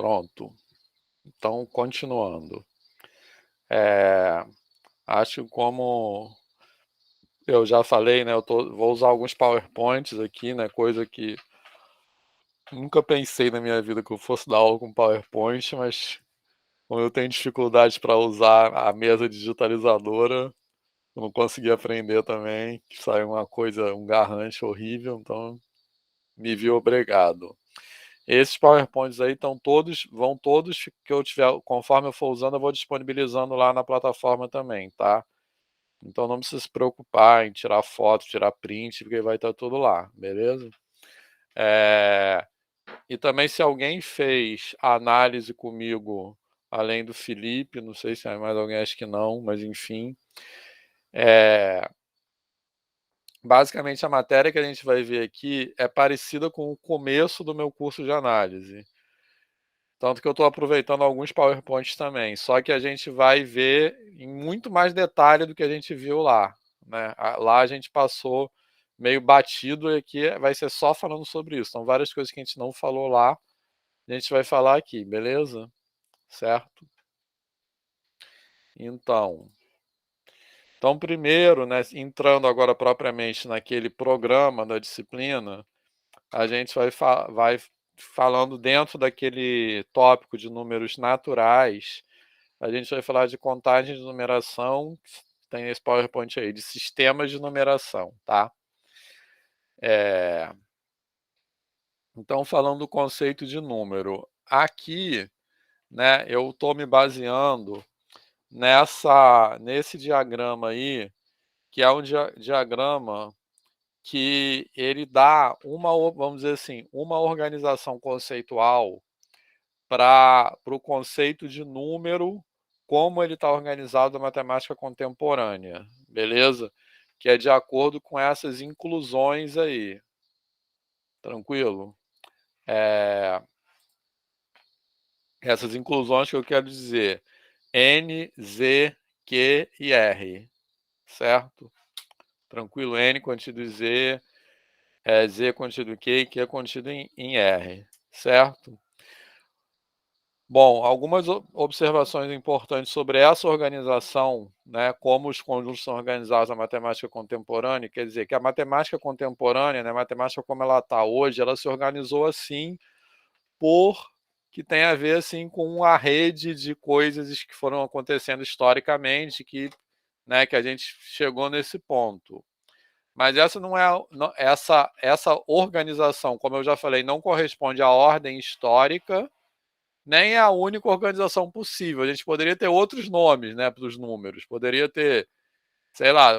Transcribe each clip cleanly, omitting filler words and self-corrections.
Pronto. Então, continuando. Acho que como eu já falei, né? Vou usar alguns PowerPoints aqui, né? Coisa que nunca pensei na minha vida que eu fosse dar aula com PowerPoint, mas como eu tenho dificuldade para usar a mesa digitalizadora, eu não consegui aprender também, que saiu uma coisa, um garrancho horrível, então me vi obrigado. Esses PowerPoints aí vão todos que eu tiver, conforme eu for usando, eu vou disponibilizando lá na plataforma também, tá? Então não precisa se preocupar em tirar foto, tirar print, porque vai estar tudo lá, beleza? E também se alguém fez a análise comigo, além do Felipe, não sei se é mais alguém, acho que não, mas enfim. Basicamente a matéria que a gente vai ver aqui é parecida com o começo do meu curso de análise. Tanto que eu estou aproveitando alguns PowerPoints também. Só que a gente vai ver em muito mais detalhe do que a gente viu lá, né? Lá a gente passou meio batido e aqui vai ser só falando sobre isso. Então, várias coisas que a gente não falou lá, a gente vai falar aqui, beleza? Certo? Então primeiro, né, entrando agora propriamente naquele programa da disciplina, a gente vai falando dentro daquele tópico de números naturais. A gente vai falar de contagem de numeração, tem esse PowerPoint aí, de sistemas de numeração, tá? Então, falando do conceito de número, aqui, né, eu estou me baseando nesse diagrama aí, que é um diagrama que ele dá vamos dizer assim, uma organização conceitual para o conceito de número, como ele está organizado na matemática contemporânea, beleza? Que é de acordo com essas inclusões aí. Tranquilo? Essas inclusões que eu quero dizer, N, Z, Q e R, certo? Tranquilo? N contido em Z, Z contido em Q e Q contido em R, certo? Bom, algumas observações importantes sobre essa organização, né, como os conjuntos são organizados na matemática contemporânea, quer dizer que a matemática contemporânea, né, a matemática como ela está hoje, ela se organizou assim que tem a ver assim com a rede de coisas que foram acontecendo historicamente, né, que a gente chegou nesse ponto. Mas essa não é essa organização, como eu já falei, não corresponde à ordem histórica, nem é a única organização possível. A gente poderia ter outros nomes, né, para os números. Poderia ter, sei lá,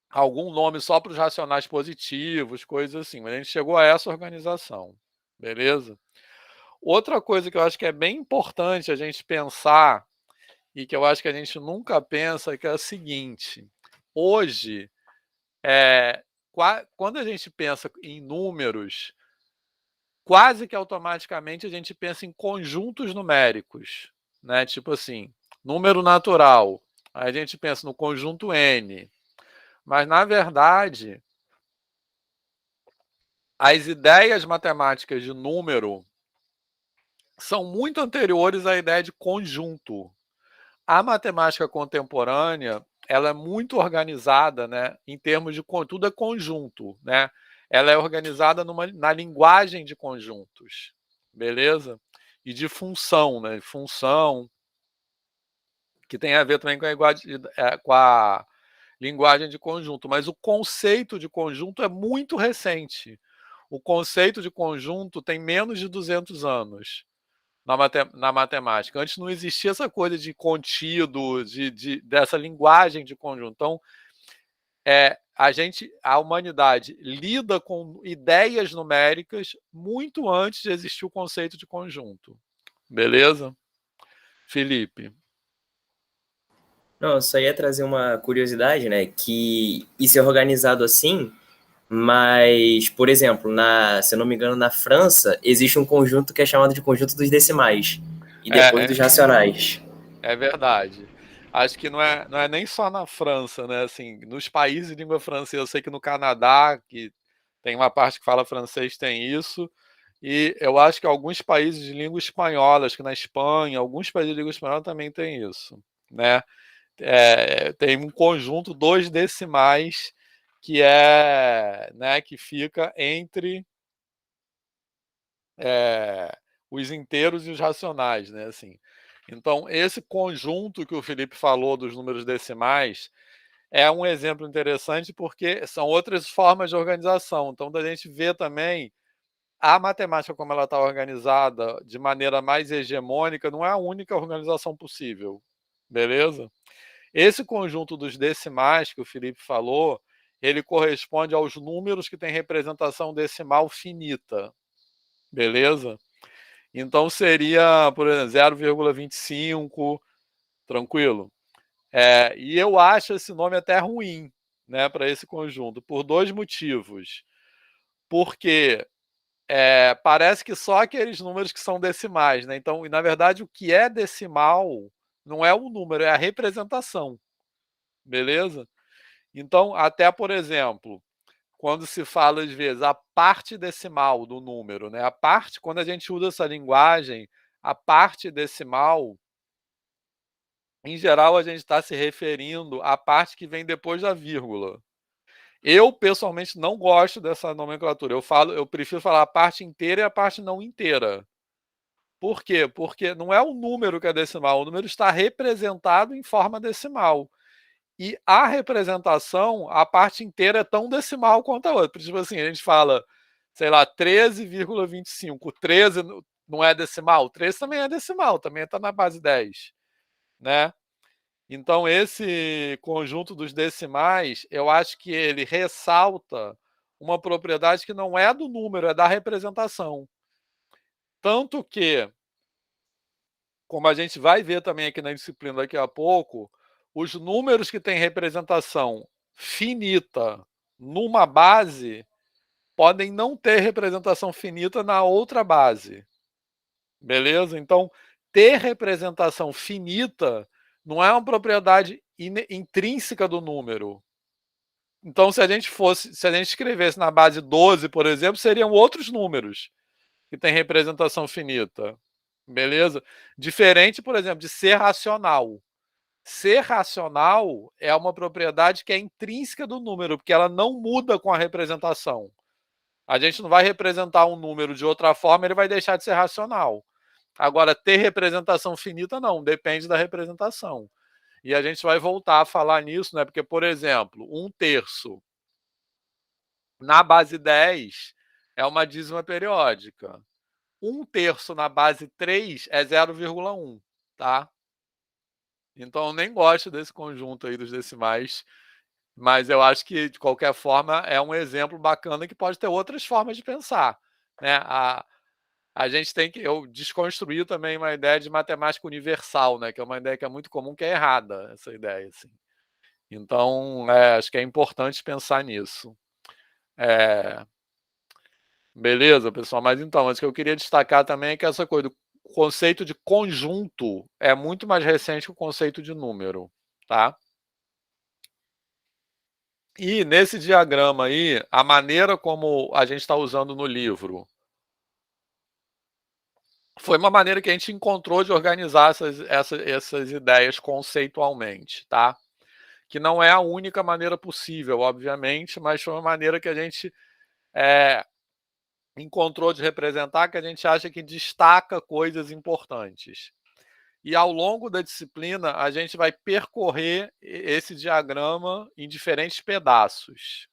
algum nome só para os racionais positivos, coisas assim. Mas a gente chegou a essa organização, beleza? Outra coisa que eu acho que é bem importante a gente pensar e que eu acho que a gente nunca pensa, que é a seguinte: hoje, quando a gente pensa em números, quase que automaticamente a gente pensa em conjuntos numéricos, né? Tipo assim, número natural, a gente pensa no conjunto N, mas na verdade, as ideias matemáticas de número são muito anteriores à ideia de conjunto. A matemática contemporânea, ela é muito organizada, né, em termos de tudo é conjunto, né? Ela é organizada na linguagem de conjuntos, beleza? E de função, né? Função, que tem a ver também com a linguagem de conjunto, mas o conceito de conjunto é muito recente. O conceito de conjunto tem menos de 200 anos na matemática. Antes não existia essa coisa de contido, dessa linguagem de conjunto. Então, a humanidade lida com ideias numéricas muito antes de existir o conceito de conjunto. Beleza? Felipe. Não, eu só ia trazer uma curiosidade, né? Que isso é organizado assim, mas, por exemplo, se eu não me engano, na França, existe um conjunto que é chamado de conjunto dos decimais. E depois dos racionais. É verdade. Acho que não é nem só na França, né? Assim, nos países de língua francesa, eu sei que no Canadá, que tem uma parte que fala francês, tem isso. E eu acho que alguns países de língua espanhola, acho que na Espanha, alguns países de língua espanhola também tem isso, né? Tem um conjunto, dois decimais, que né, que fica entre os inteiros e os racionais, né? Assim. Então, esse conjunto que o Felipe falou dos números decimais é um exemplo interessante porque são outras formas de organização. Então, da gente ver também a matemática como ela está organizada de maneira mais hegemônica não é a única organização possível, beleza? Esse conjunto dos decimais que o Felipe falou, ele corresponde aos números que têm representação decimal finita, beleza? Então seria, por exemplo, 0,25, tranquilo? E eu acho esse nome até ruim, né, para esse conjunto, por dois motivos. Porque parece que só aqueles números que são decimais, né? Então, na verdade, o que é decimal não é o número, é a representação, beleza? Então, até por exemplo, quando se fala às vezes a parte decimal do número, né? A parte, quando a gente usa essa linguagem, a parte decimal, em geral, a gente está se referindo à parte que vem depois da vírgula. Eu, pessoalmente, não gosto dessa nomenclatura. Eu prefiro falar a parte inteira e a parte não inteira. Por quê? Porque não é o número que é decimal, o número está representado em forma decimal. E a representação, a parte inteira é tão decimal quanto a outra. Tipo assim, a gente fala, sei lá, 13,25. 13 não é decimal? 13 também é decimal, também está na base 10, né? Então, esse conjunto dos decimais, eu acho que ele ressalta uma propriedade que não é do número, é da representação. Tanto que, como a gente vai ver também aqui na disciplina daqui a pouco, os números que têm representação finita numa base podem não ter representação finita na outra base. Beleza? Então, ter representação finita não é uma propriedade intrínseca do número. Então, se a gente escrevesse na base 12, por exemplo, seriam outros números que têm representação finita. Beleza? Diferente, por exemplo, de ser racional. Ser racional é uma propriedade que é intrínseca do número, porque ela não muda com a representação. A gente não vai representar um número de outra forma, ele vai deixar de ser racional. Agora, ter representação finita, não, depende da representação. E a gente vai voltar a falar nisso, né? Porque, por exemplo, 1/3 na base 10 é uma dízima periódica. 1/3 na base 3 é 0,1, tá? Então, eu nem gosto desse conjunto aí dos decimais, mas eu acho que, de qualquer forma, é um exemplo bacana que pode ter outras formas de pensar, né? A gente tem que... Eu desconstruí também uma ideia de matemática universal, né? Que é uma ideia que é muito comum, que é errada, essa ideia, assim. Então, acho que é importante pensar nisso. Beleza, pessoal? Mas então, o que eu queria destacar também é que essa coisa do conceito de conjunto é muito mais recente que o conceito de número, tá? E nesse diagrama aí, a maneira como a gente está usando no livro foi uma maneira que a gente encontrou de organizar essas ideias conceitualmente, tá? Que não é a única maneira possível, obviamente, mas foi uma maneira que a gente encontrou de representar, que a gente acha que destaca coisas importantes. E ao longo da disciplina, a gente vai percorrer esse diagrama em diferentes pedaços.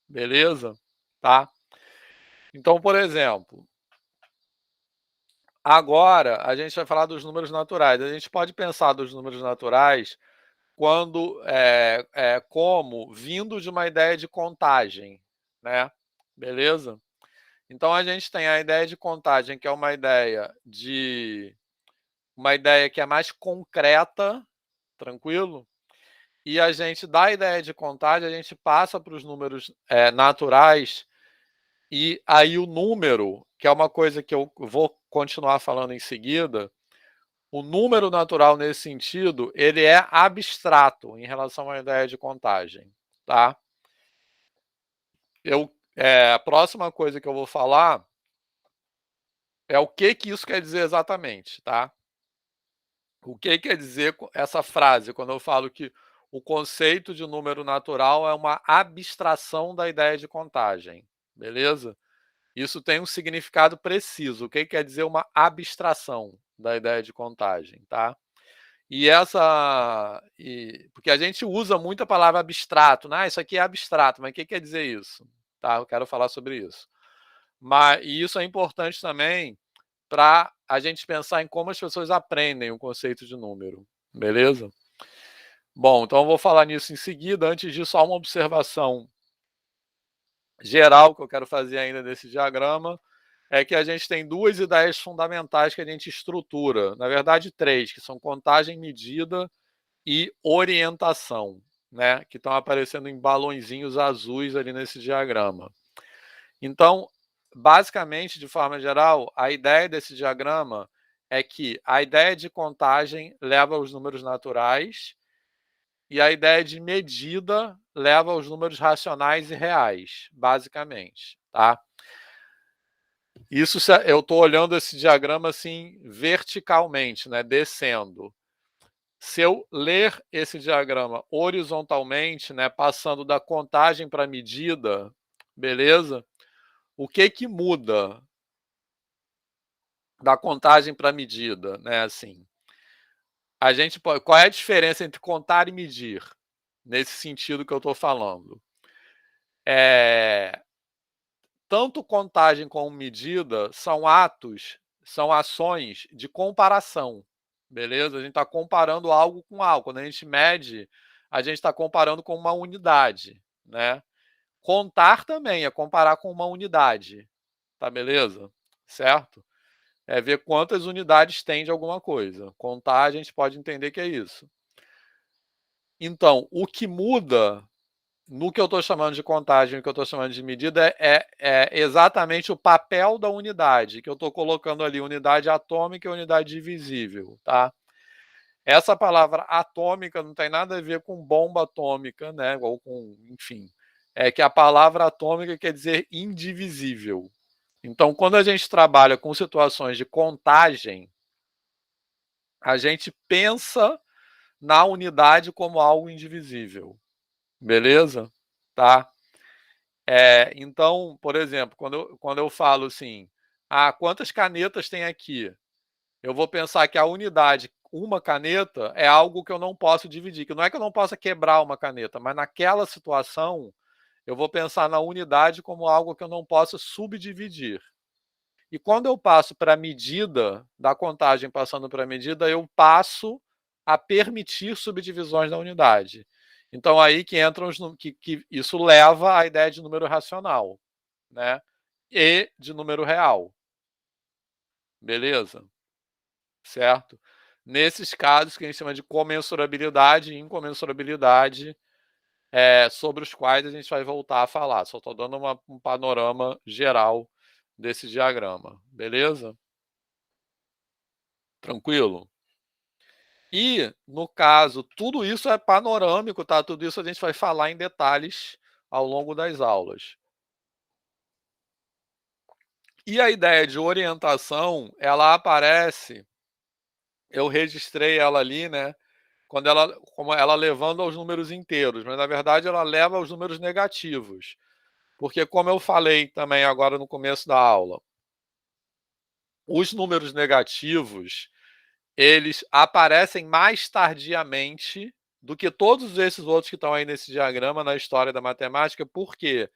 Beleza? Tá? Então, por exemplo, agora a gente vai falar dos números naturais. A gente pode pensar dos números naturais quando como vindo de uma ideia de contagem, né? Beleza? Então a gente tem a ideia de contagem, que é uma ideia que é mais concreta, tranquilo? E a gente, da ideia de contagem, a gente passa para os números naturais, e aí o número, que é uma coisa que eu vou continuar falando em seguida, o número natural nesse sentido, ele é abstrato em relação à ideia de contagem, tá? A próxima coisa que eu vou falar é o que isso quer dizer exatamente, tá? O que quer dizer essa frase quando eu falo que o conceito de número natural é uma abstração da ideia de contagem, beleza? Isso tem um significado preciso. O que quer dizer uma abstração da ideia de contagem, tá? Porque a gente usa muito a palavra abstrato, né? Isso aqui é abstrato, mas o que quer dizer isso? Tá? Eu quero falar sobre isso. E isso é importante também para a gente pensar em como as pessoas aprendem o conceito de número, beleza? Bom, então eu vou falar nisso em seguida. Antes disso, só uma observação geral que eu quero fazer ainda desse diagrama é que a gente tem duas ideias fundamentais que a gente estrutura, na verdade três, que são contagem, medida e orientação, né? Que estão aparecendo em balõezinhos azuis ali nesse diagrama. Então, basicamente, de forma geral, a ideia desse diagrama é que a ideia de contagem leva aos números naturais e a ideia de medida leva aos números racionais e reais, basicamente, tá? Isso eu estou olhando esse diagrama assim verticalmente, né, descendo. Se eu ler esse diagrama horizontalmente, né, passando da contagem para a medida, beleza? O que muda da contagem para a medida, né? Assim, qual é a diferença entre contar e medir, nesse sentido que eu estou falando? Tanto contagem como medida são são ações de comparação, beleza? A gente está comparando algo com algo. Quando a gente mede, a gente está comparando com uma unidade, né? Contar também é comparar com uma unidade, tá beleza? Certo? É ver quantas unidades tem de alguma coisa. Contar, a gente pode entender que é isso. Então, o que muda no que eu estou chamando de contagem, o que eu estou chamando de medida, é exatamente o papel da unidade, que eu estou colocando ali, unidade atômica e unidade divisível, tá? Essa palavra atômica não tem nada a ver com bomba atômica, né? Ou com, enfim, é que a palavra atômica quer dizer indivisível. Então, quando a gente trabalha com situações de contagem, a gente pensa na unidade como algo indivisível, beleza? Tá? Então, por exemplo, quando eu falo assim, quantas canetas tem aqui? Eu vou pensar que a unidade, uma caneta, é algo que eu não posso dividir, que não é que eu não possa quebrar uma caneta, mas naquela situação, eu vou pensar na unidade como algo que eu não posso subdividir. E quando eu passo para a medida, da contagem passando para a medida, eu passo a permitir subdivisões da unidade. Então, aí que entram que isso leva à ideia de número racional, né? E de número real. Beleza? Certo? Nesses casos que a gente chama de comensurabilidade e incomensurabilidade, sobre os quais a gente vai voltar a falar. Só estou dando um panorama geral desse diagrama. Beleza? Tranquilo? E, no caso, tudo isso é panorâmico, tá? Tudo isso a gente vai falar em detalhes ao longo das aulas. E a ideia de orientação, ela aparece, eu registrei ela ali, né? Como ela levando aos números inteiros, mas na verdade ela leva aos números negativos. Porque, como eu falei também agora no começo da aula, os números negativos, eles aparecem mais tardiamente do que todos esses outros que estão aí nesse diagrama na história da matemática. Por quê?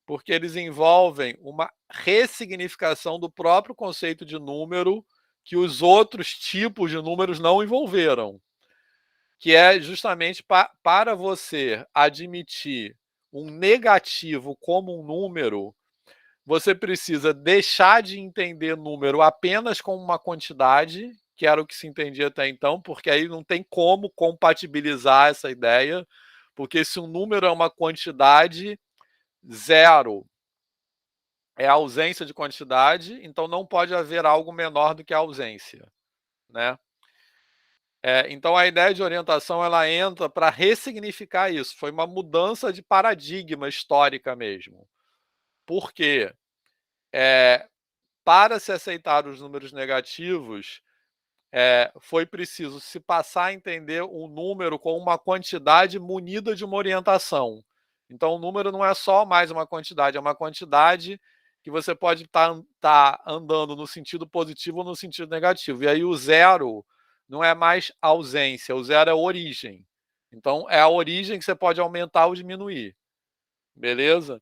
Porque eles envolvem uma ressignificação do próprio conceito de número que os outros tipos de números não envolveram, que é justamente para você admitir um negativo como um número, você precisa deixar de entender número apenas como uma quantidade, que era o que se entendia até então, porque aí não tem como compatibilizar essa ideia, porque se um número é uma quantidade, zero é a ausência de quantidade, então não pode haver algo menor do que a ausência, né? Então a ideia de orientação ela entra para ressignificar isso. Foi uma mudança de paradigma histórica mesmo. Por quê? para se aceitar os números negativos, foi preciso se passar a entender um número com uma quantidade munida de uma orientação. Então, o número não é só mais uma quantidade, é uma quantidade que você pode estar andando no sentido positivo ou no sentido negativo. E aí o zero não é mais ausência, o zero é origem. Então, é a origem que você pode aumentar ou diminuir. Beleza?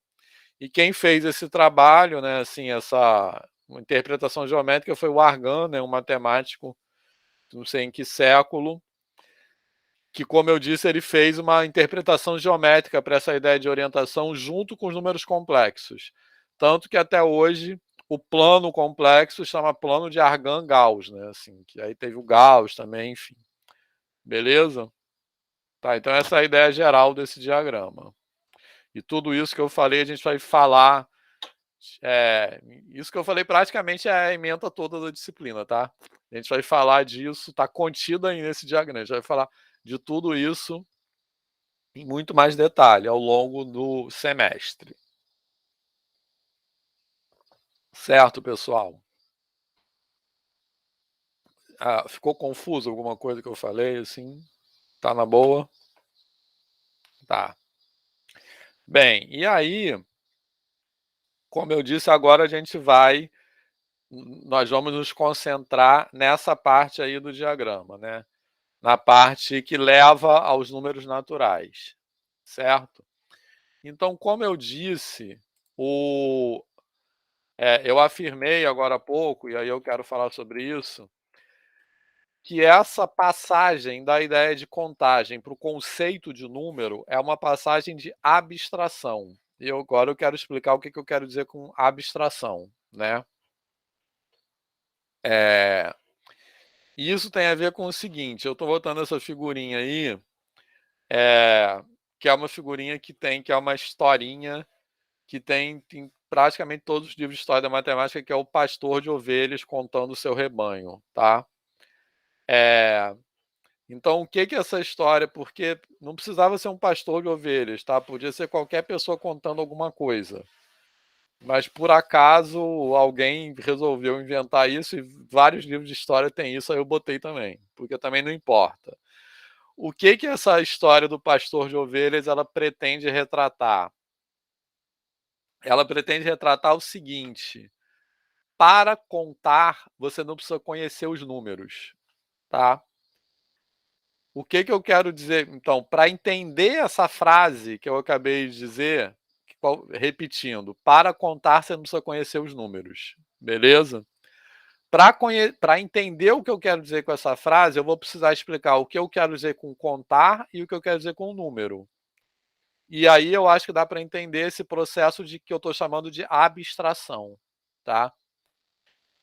E quem fez esse trabalho, né, assim, essa interpretação geométrica foi o Argan, né, um matemático, não sei em que século, que, como eu disse, ele fez uma interpretação geométrica para essa ideia de orientação junto com os números complexos. Tanto que até hoje o plano complexo chama plano de Argan-Gauss, né? Assim, que aí teve o Gauss também, enfim. Beleza? Tá, então essa é a ideia geral desse diagrama. E tudo isso que eu falei, a gente vai falar. Isso que eu falei praticamente é a ementa toda da disciplina, tá? A gente vai falar disso, tá contido aí nesse diagrama. A gente vai falar de tudo isso em muito mais detalhe ao longo do semestre. Certo, pessoal? Ficou confuso alguma coisa que eu falei, assim? Tá na boa? Tá. Bem, e aí, como eu disse, agora nós vamos nos concentrar nessa parte aí do diagrama, né? Na parte que leva aos números naturais, certo? Então, como eu disse, eu afirmei agora há pouco, e aí eu quero falar sobre isso, que essa passagem da ideia de contagem para o conceito de número é uma passagem de abstração. E agora eu quero explicar o que eu quero dizer com abstração, né? E isso tem a ver com o seguinte, eu estou botando essa figurinha aí, que é uma figurinha que é uma historinha que tem em praticamente todos os livros de história da matemática, que é o pastor de ovelhas contando o seu rebanho, tá? Então, o que é essa história? Porque não precisava ser um pastor de ovelhas, tá? Podia ser qualquer pessoa contando alguma coisa. Mas, por acaso, alguém resolveu inventar isso e vários livros de história têm isso, aí eu botei também, porque também não importa. O que essa história do pastor de ovelhas ela pretende retratar? Ela pretende retratar o seguinte: para contar, você não precisa conhecer os números, tá? O que eu quero dizer? Então, para entender essa frase que eu acabei de dizer, repetindo, para contar você não precisa conhecer os números, beleza? Para entender o que eu quero dizer com essa frase, eu vou precisar explicar o que eu quero dizer com contar e o que eu quero dizer com número. E aí eu acho que dá para entender esse processo de que eu estou chamando de abstração, tá?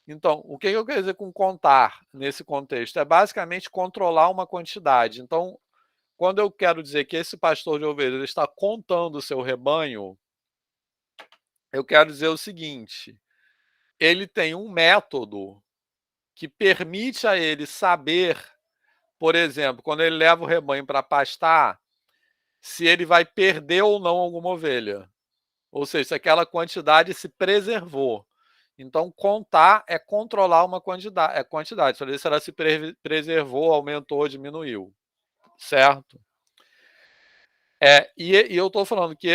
Então, o que eu quero dizer com contar nesse contexto? É basicamente controlar uma quantidade. Então, quando eu quero dizer que esse pastor de ovelhas está contando o seu rebanho, eu quero dizer o seguinte: ele tem um método que permite a ele saber, por exemplo, quando ele leva o rebanho para pastar, se ele vai perder ou não alguma ovelha. Ou seja, se aquela quantidade se preservou. Então, contar é controlar uma quantidade. Saber se ela se preservou, aumentou ou diminuiu. Certo? E eu estou falando que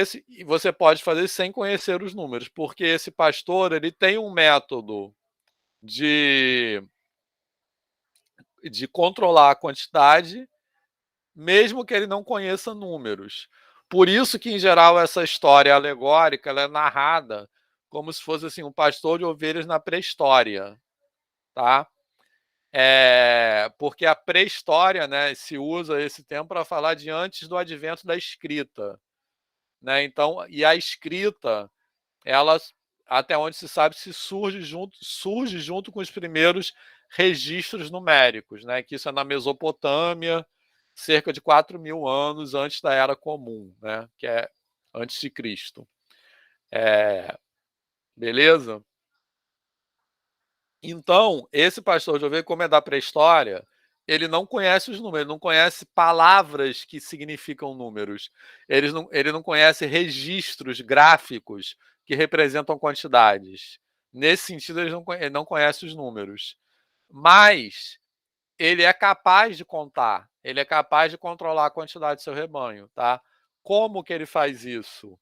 você pode fazer sem conhecer os números, porque esse pastor ele tem um método de controlar a quantidade, mesmo que ele não conheça números. Por isso que, em geral, essa história alegórica ela é narrada como se fosse assim, um pastor de ovelhas na pré-história, tá? Porque a pré-história, né, se usa esse termo para falar de antes do advento da escrita, né? Então, e a escrita, ela, até onde se sabe, surge junto com os primeiros registros numéricos, né? Que isso é na Mesopotâmia, cerca de 4.000 anos antes da Era Comum, né? Que é antes de Cristo. Beleza? Então, esse pastor de ovelha, como é da pré-história, ele não conhece os números, ele não conhece palavras que significam números. Ele não conhece registros gráficos que representam quantidades. Nesse sentido, ele não conhece os números. Mas ele é capaz de contar, ele é capaz de controlar a quantidade do seu rebanho, tá? Como que ele faz isso?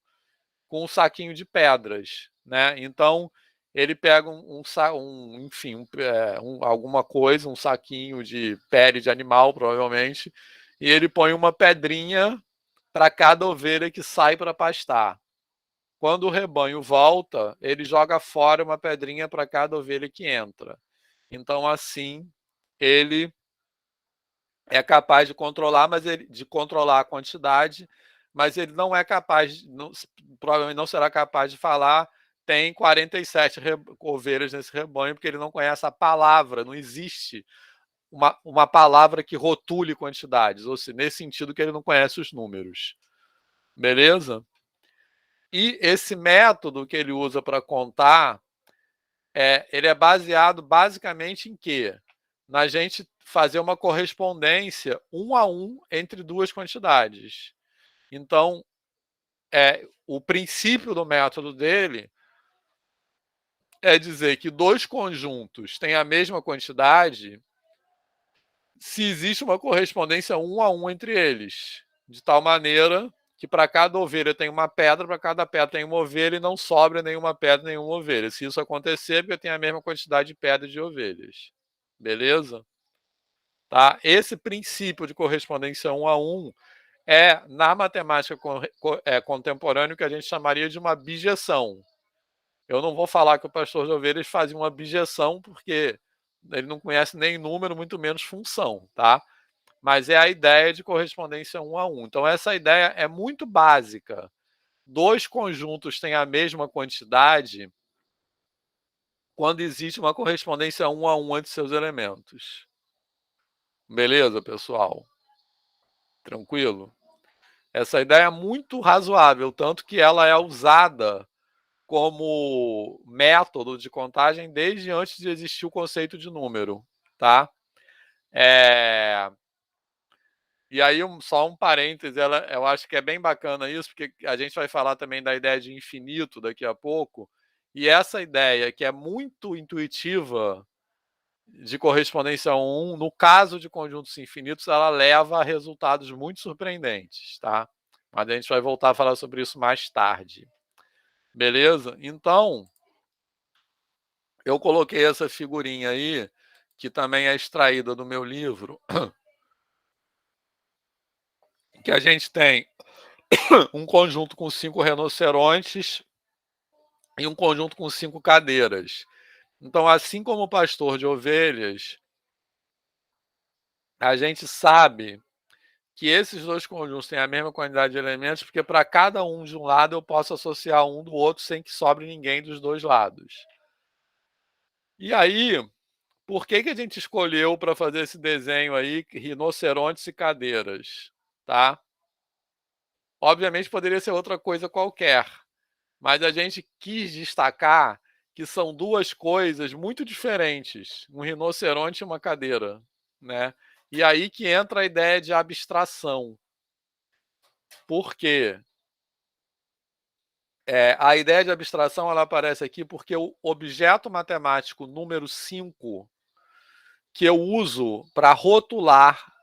Com um saquinho de pedras, né? Então ele pega alguma coisa, um saquinho de pele de animal, provavelmente, e ele põe uma pedrinha para cada ovelha que sai para pastar. Quando o rebanho volta, ele joga fora uma pedrinha para cada ovelha que entra. Então, assim, ele é capaz de controlar, de controlar a quantidade, mas ele não é capaz, provavelmente não será capaz de falar. Tem 47 ovelhas nesse rebanho, porque ele não conhece a palavra, não existe uma palavra que rotule quantidades, ou seja, nesse sentido que ele não conhece os números. Beleza? E esse método que ele usa para contar, ele é baseado basicamente em quê? Na gente fazer uma correspondência 1 a 1 entre duas quantidades. Então, o princípio do método dele é dizer que dois conjuntos têm a mesma quantidade se existe uma correspondência 1 a 1 entre eles, de tal maneira que para cada ovelha tem uma pedra, para cada pedra tem uma ovelha e não sobra nenhuma pedra, nenhuma ovelha. Se isso acontecer, porque tem a mesma quantidade de pedras de ovelhas. Beleza? Tá? Esse princípio de correspondência 1 a 1 na matemática contemporânea, o que a gente chamaria de uma bijeção. Eu não vou falar que o pastor de ovelhas fazia uma bijeção, porque ele não conhece nem número, muito menos função, tá? Mas é a ideia de correspondência 1 a 1. Então, essa ideia é muito básica. Dois conjuntos têm a mesma quantidade quando existe uma correspondência 1 a 1 entre seus elementos. Beleza, pessoal? Tranquilo? Essa ideia é muito razoável, tanto que ela é usada como método de contagem desde antes de existir o conceito de número, tá? E aí, só um parêntese, eu acho que é bem bacana isso, porque a gente vai falar também da ideia de infinito daqui a pouco, e essa ideia, que é muito intuitiva, de correspondência 1, no caso de conjuntos infinitos, ela leva a resultados muito surpreendentes, tá? Mas a gente vai voltar a falar sobre isso mais tarde. Beleza? Então, eu coloquei essa figurinha aí, que também é extraída do meu livro, que a gente tem um conjunto com 5 rinocerontes e um conjunto com 5 cadeiras. Então, assim como o pastor de ovelhas, a gente sabe que esses dois conjuntos têm a mesma quantidade de elementos, porque para cada um de um lado eu posso associar um do outro sem que sobre ninguém dos dois lados. E aí, por que a gente escolheu para fazer esse desenho aí, rinocerontes e cadeiras, tá? Obviamente poderia ser outra coisa qualquer, mas a gente quis destacar que são duas coisas muito diferentes, um rinoceronte e uma cadeira, né? E aí que entra a ideia de abstração. Por quê? A ideia de abstração ela aparece aqui porque o objeto matemático número 5 que eu uso para rotular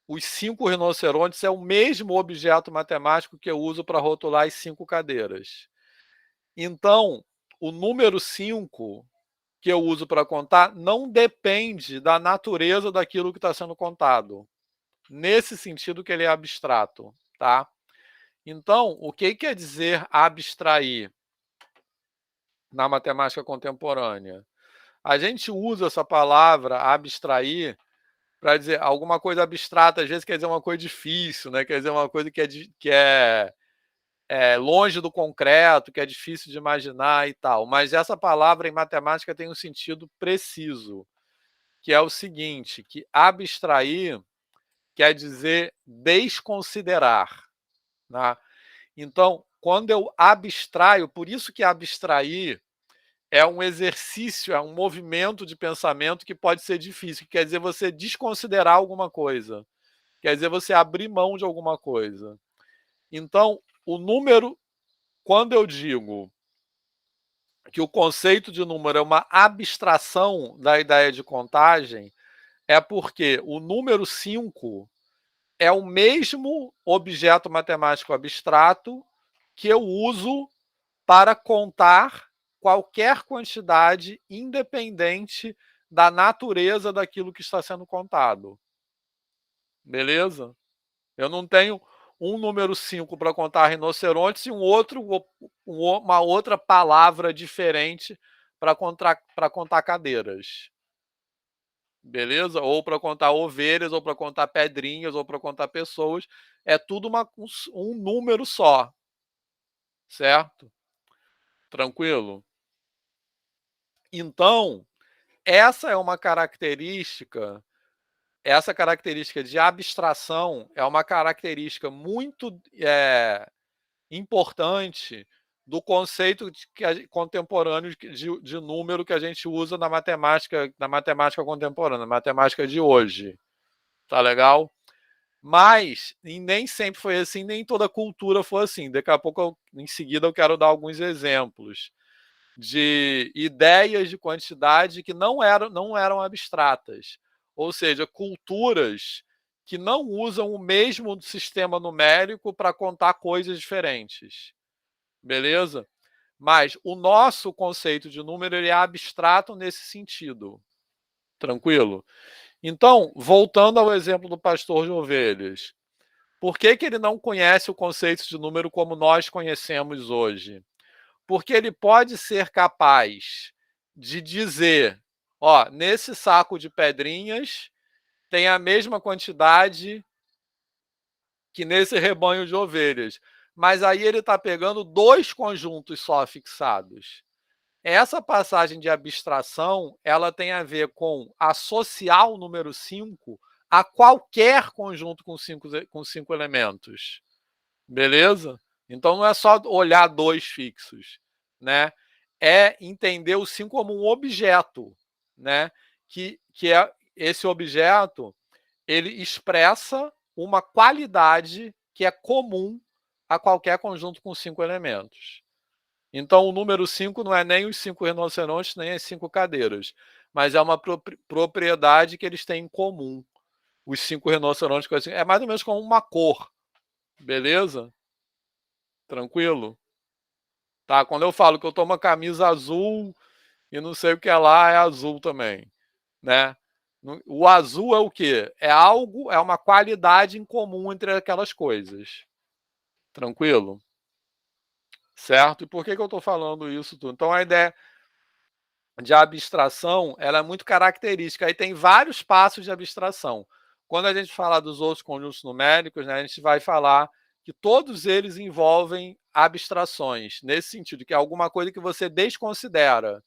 os 5 rinocerontes é o mesmo objeto matemático que eu uso para rotular as 5 cadeiras. Então, o número 5 que eu uso para contar não depende da natureza daquilo que está sendo contado. Nesse sentido que ele é abstrato, tá? Então, o que quer dizer abstrair na matemática contemporânea? A gente usa essa palavra abstrair para dizer alguma coisa abstrata, às vezes quer dizer uma coisa difícil, né? Quer dizer uma coisa que é longe do concreto, que é difícil de imaginar e tal. Mas essa palavra em matemática tem um sentido preciso, que é o seguinte, que abstrair quer dizer desconsiderar, né? Então, quando eu abstraio, por isso que abstrair é um exercício, é um movimento de pensamento que pode ser difícil, que quer dizer você desconsiderar alguma coisa, quer dizer você abrir mão de alguma coisa. Então, o número, quando eu digo que o conceito de número é uma abstração da ideia de contagem é porque o número 5 é o mesmo objeto matemático abstrato que eu uso para contar qualquer quantidade independente da natureza daquilo que está sendo contado. Beleza? Eu não tenho um número 5 para contar rinocerontes e uma outra palavra diferente para contar cadeiras. Beleza? Ou para contar ovelhas, ou para contar pedrinhas, ou para contar pessoas. É tudo um número só. Certo? Tranquilo? Então, essa é uma característica, essa característica de abstração é uma característica muito importante do conceito contemporâneo de número que a gente usa na matemática contemporânea, na matemática de hoje. Tá legal? Mas nem sempre foi assim, nem toda cultura foi assim. Daqui a pouco, em seguida, eu quero dar alguns exemplos de ideias de quantidade que não eram abstratas. Ou seja, culturas que não usam o mesmo sistema numérico para contar coisas diferentes. Beleza? Mas o nosso conceito de número ele é abstrato nesse sentido. Tranquilo? Então, voltando ao exemplo do pastor de ovelhas. Por que ele não conhece o conceito de número como nós conhecemos hoje? Porque ele pode ser capaz de dizer, ó, nesse saco de pedrinhas tem a mesma quantidade que nesse rebanho de ovelhas. Mas aí ele está pegando dois conjuntos só fixados. Essa passagem de abstração, ela tem a ver com associar o número 5 a qualquer conjunto com cinco elementos. Beleza? Então não é só olhar dois fixos, né? É entender o 5 como um objeto, né? Que é esse objeto, ele expressa uma qualidade que é comum a qualquer conjunto com 5 elementos. Então o número 5 não é nem os 5 rinocerontes, nem as 5 cadeiras, mas é uma propriedade que eles têm em comum. Os 5 rinocerontes é mais ou menos como uma cor, beleza? Tranquilo? Tá? Quando eu falo que eu tô uma camisa azul e não sei o que é lá, é azul também, né? O azul é o quê? É algo, é uma qualidade em comum entre aquelas coisas. Tranquilo? Certo? E por que eu estou falando isso tudo? Então a ideia de abstração, ela é muito característica. Aí tem vários passos de abstração. Quando a gente falar dos outros conjuntos numéricos, né, a gente vai falar que todos eles envolvem abstrações, nesse sentido, que é alguma coisa que você desconsidera,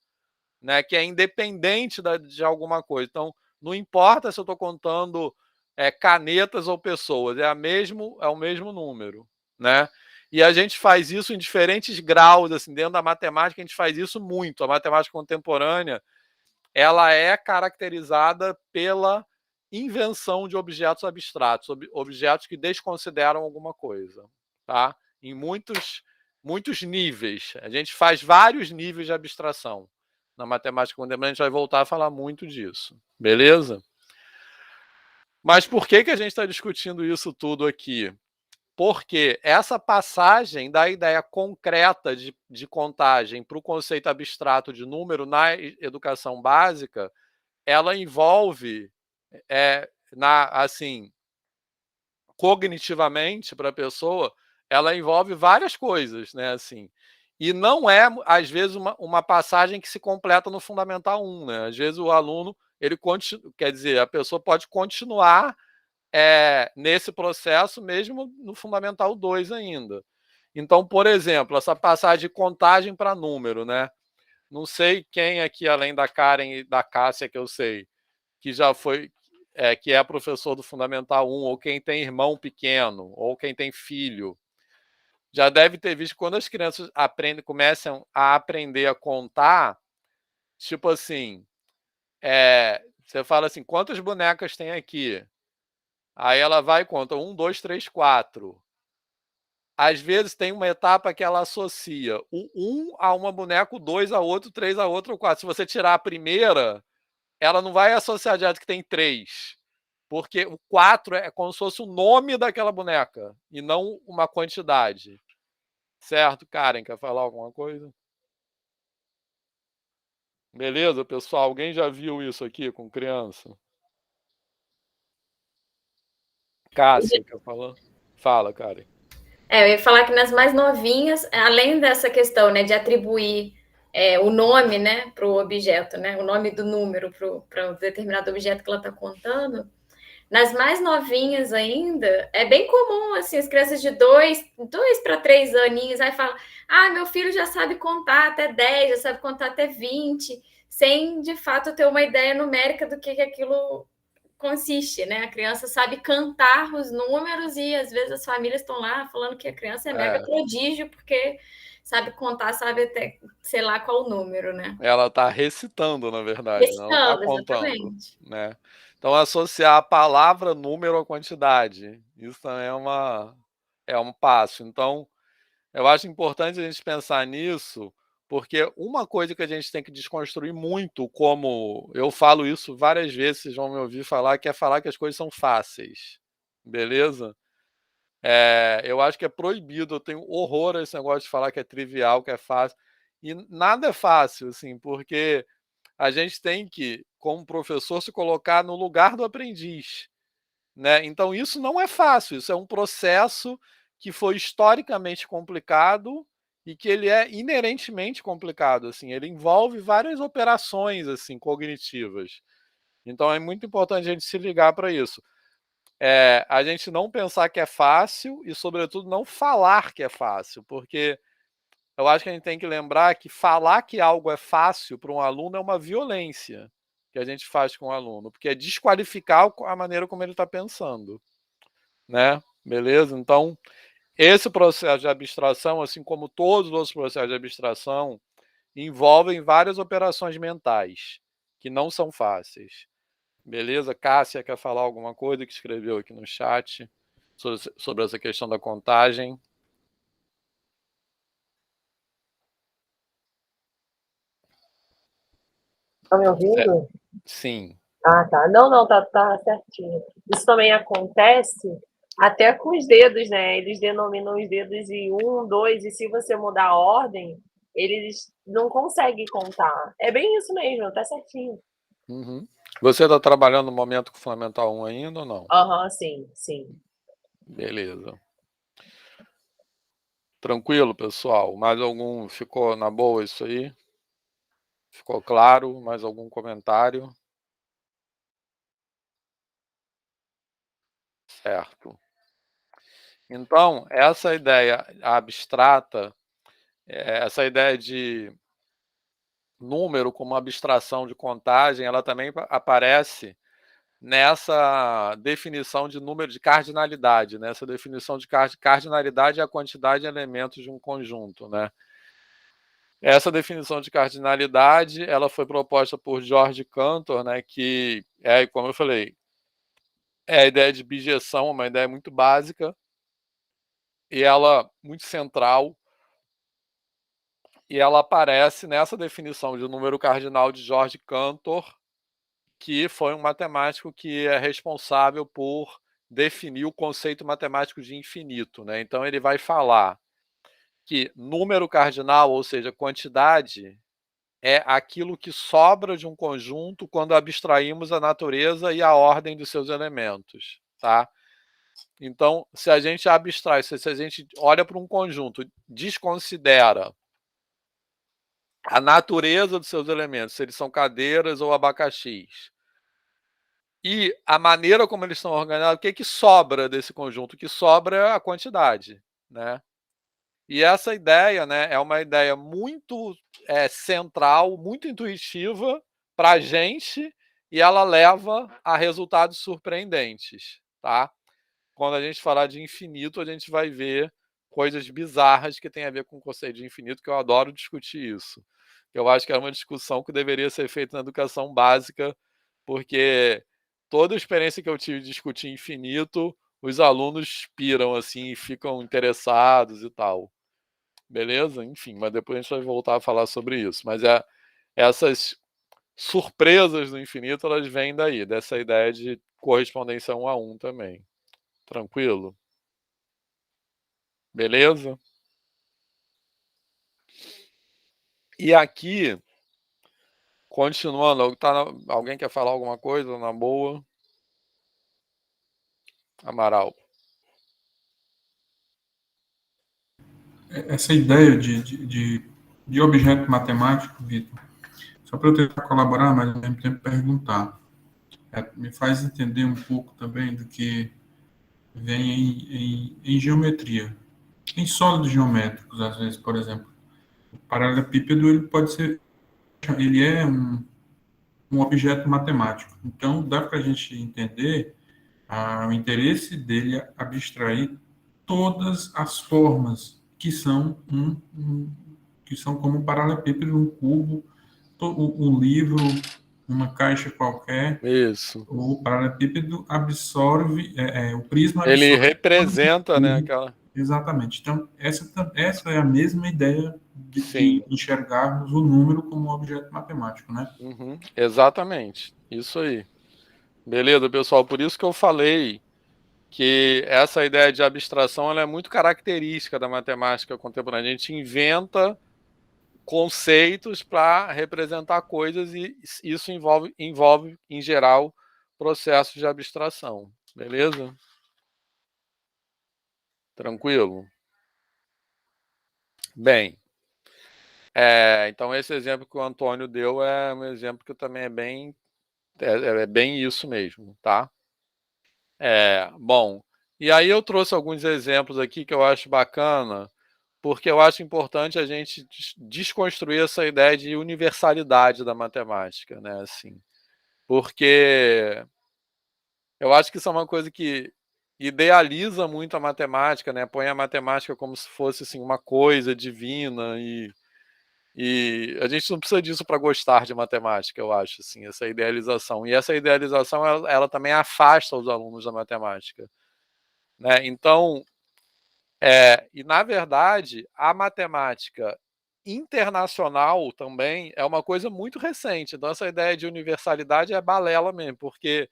né, que é independente de alguma coisa. Então, não importa se eu estou contando canetas ou pessoas, é o mesmo número, né? E a gente faz isso em diferentes graus, assim, dentro da matemática a gente faz isso muito. A matemática contemporânea, ela é caracterizada pela invenção de objetos abstratos, objetos que desconsideram alguma coisa, tá? Em muitos níveis. A gente faz vários níveis de abstração. Na matemática contemporânea a gente vai voltar a falar muito disso. Beleza? Mas por que a gente está discutindo isso tudo aqui? Porque essa passagem da ideia concreta de contagem para o conceito abstrato de número na educação básica, ela envolve, assim, cognitivamente para a pessoa, ela envolve várias coisas, né? Assim, e não é, às vezes, uma passagem que se completa no Fundamental 1, né? Às vezes o aluno, quer dizer, a pessoa pode continuar nesse processo mesmo no Fundamental 2 ainda. Então, por exemplo, essa passagem de contagem para número, né? Não sei quem aqui, além da Karen e da Cássia, que eu sei, que já foi, que é professor do Fundamental 1, ou quem tem irmão pequeno, ou quem tem filho, já deve ter visto que quando as crianças começam a aprender a contar, tipo assim, você fala assim, quantas bonecas tem aqui? Aí ela vai e conta, 1, 2, 3, 4. às vezes tem uma etapa que ela associa o 1 a uma boneca, o 2 a outro, o 3 a outro, o 4. Se você tirar a primeira, ela não vai associar direto que tem 3. Porque o 4 é como se fosse o nome daquela boneca e não uma quantidade. Certo, Karen? Quer falar alguma coisa? Beleza, pessoal? Alguém já viu isso aqui com criança? Cássia, quer falar? Fala, Karen. Eu ia falar que nas mais novinhas, além dessa questão, né, de atribuir o nome, né, para o objeto, né, o nome do número para um determinado objeto que ela está contando, nas mais novinhas ainda, é bem comum, assim, as crianças de 2 para 3 aninhos, aí falam, meu filho já sabe contar até 10, já sabe contar até 20, sem, de fato, ter uma ideia numérica do que aquilo consiste, né? A criança sabe cantar os números e, às vezes, as famílias estão lá falando que a criança é mega prodígio, porque sabe contar, sabe até, sei lá qual o número, né? Ela está recitando, na verdade, não está Recitando, contando, exatamente. né? Então, associar a palavra número à quantidade, isso também é um passo. Então, eu acho importante a gente pensar nisso, porque uma coisa que a gente tem que desconstruir muito, como eu falo isso várias vezes, vocês vão me ouvir falar, que é falar que as coisas são fáceis, beleza? Eu acho que é proibido, eu tenho horror a esse negócio de falar que é trivial, que é fácil, e nada é fácil, assim, porque a gente tem que, como professor, se colocar no lugar do aprendiz, né? Então, isso não é fácil, isso é um processo que foi historicamente complicado e que ele é inerentemente complicado, assim, ele envolve várias operações, assim, cognitivas. Então, é muito importante a gente se ligar para isso. A gente não pensar que é fácil e, sobretudo, não falar que é fácil, porque eu acho que a gente tem que lembrar que falar que algo é fácil para um aluno é uma violência que a gente faz com o aluno, porque é desqualificar a maneira como ele está pensando, né? Beleza? Então, esse processo de abstração, assim como todos os outros processos de abstração, envolvem várias operações mentais que não são fáceis. Beleza? Cássia quer falar alguma coisa que escreveu aqui no chat sobre essa questão da contagem? Tá me ouvindo? Sim. Tá. Não, tá certinho. Isso também acontece até com os dedos, né? Eles denominam os dedos em 1, 2, e se você mudar a ordem, eles não conseguem contar. É bem isso mesmo, tá certinho. Uhum. Você está trabalhando no momento com o Fundamental 1 ainda ou não? Sim. Beleza. Tranquilo, pessoal? Mais algum? Ficou na boa isso aí? Ficou claro? Mais algum comentário? Certo. Então, essa ideia abstrata, essa ideia de número como abstração de contagem, ela também aparece nessa definição de número de cardinalidade, né? Essa definição de cardinalidade é a quantidade de elementos de um conjunto, né? Essa definição de cardinalidade, ela foi proposta por George Cantor, né? Que é, como eu falei, é a ideia de bijeção, uma ideia muito básica e ela muito central, e ela aparece nessa definição de número cardinal de George Cantor, que foi um matemático que é responsável por definir o conceito matemático de infinito, né? Então ele vai falar que número cardinal, ou seja, quantidade, é aquilo que sobra de um conjunto quando abstraímos a natureza e a ordem dos seus elementos, tá? Então, se a gente abstrai, se a gente olha para um conjunto, desconsidera a natureza dos seus elementos, se eles são cadeiras ou abacaxis, e a maneira como eles estão organizados, o que sobra desse conjunto? O que sobra é a quantidade, né? E essa ideia, né, é uma ideia muito central, muito intuitiva para a gente, e ela leva a resultados surpreendentes, tá? Quando a gente falar de infinito, a gente vai ver coisas bizarras que tem a ver com o conceito de infinito, que eu adoro discutir isso. Eu acho que é uma discussão que deveria ser feita na educação básica, porque toda a experiência que eu tive de discutir infinito, os alunos piram assim e ficam interessados e tal. Beleza? Enfim, mas depois a gente vai voltar a falar sobre isso. Mas essas surpresas do infinito, elas vêm daí, dessa ideia de correspondência 1 a 1 também. Tranquilo? Beleza? E aqui, continuando, alguém quer falar alguma coisa na boa? Amaral. Essa ideia de objeto matemático, Vitor, só para eu tentar colaborar, mas ao mesmo tempo perguntar, me faz entender um pouco também do que vem em geometria. Em sólidos geométricos, às vezes, por exemplo, o paralelepípedo ele pode ser, ele é um objeto matemático. Então, dá para a gente entender o interesse dele é abstrair todas as formas que são que são como um paralelepípedo, um cubo, um livro, uma caixa qualquer. Isso. O paralelepípedo absorve, o prisma Ele absorve. representa, né, aquela... Exatamente. Então, essa é a mesma ideia de Sim. enxergarmos o número como um objeto matemático, né? Uhum, exatamente. Isso aí. Beleza, pessoal? Por isso que eu falei que essa ideia de abstração ela é muito característica da matemática contemporânea. A gente inventa conceitos para representar coisas e isso envolve, em geral, processos de abstração. Beleza? Tranquilo? Bem, então esse exemplo que o Antônio deu é um exemplo que também é bem isso mesmo, tá? Bom, e aí eu trouxe alguns exemplos aqui que eu acho bacana, porque eu acho importante a gente desconstruir essa ideia de universalidade da matemática, né? Assim, porque eu acho que isso é uma coisa que idealiza muito a matemática, né? Põe a matemática como se fosse assim, uma coisa divina e a gente não precisa disso para gostar de matemática, eu acho, assim, essa idealização. E essa idealização, ela também afasta os alunos da matemática, né? Então, e na verdade, a matemática internacional também é uma coisa muito recente. Então, essa ideia de universalidade é balela mesmo, porque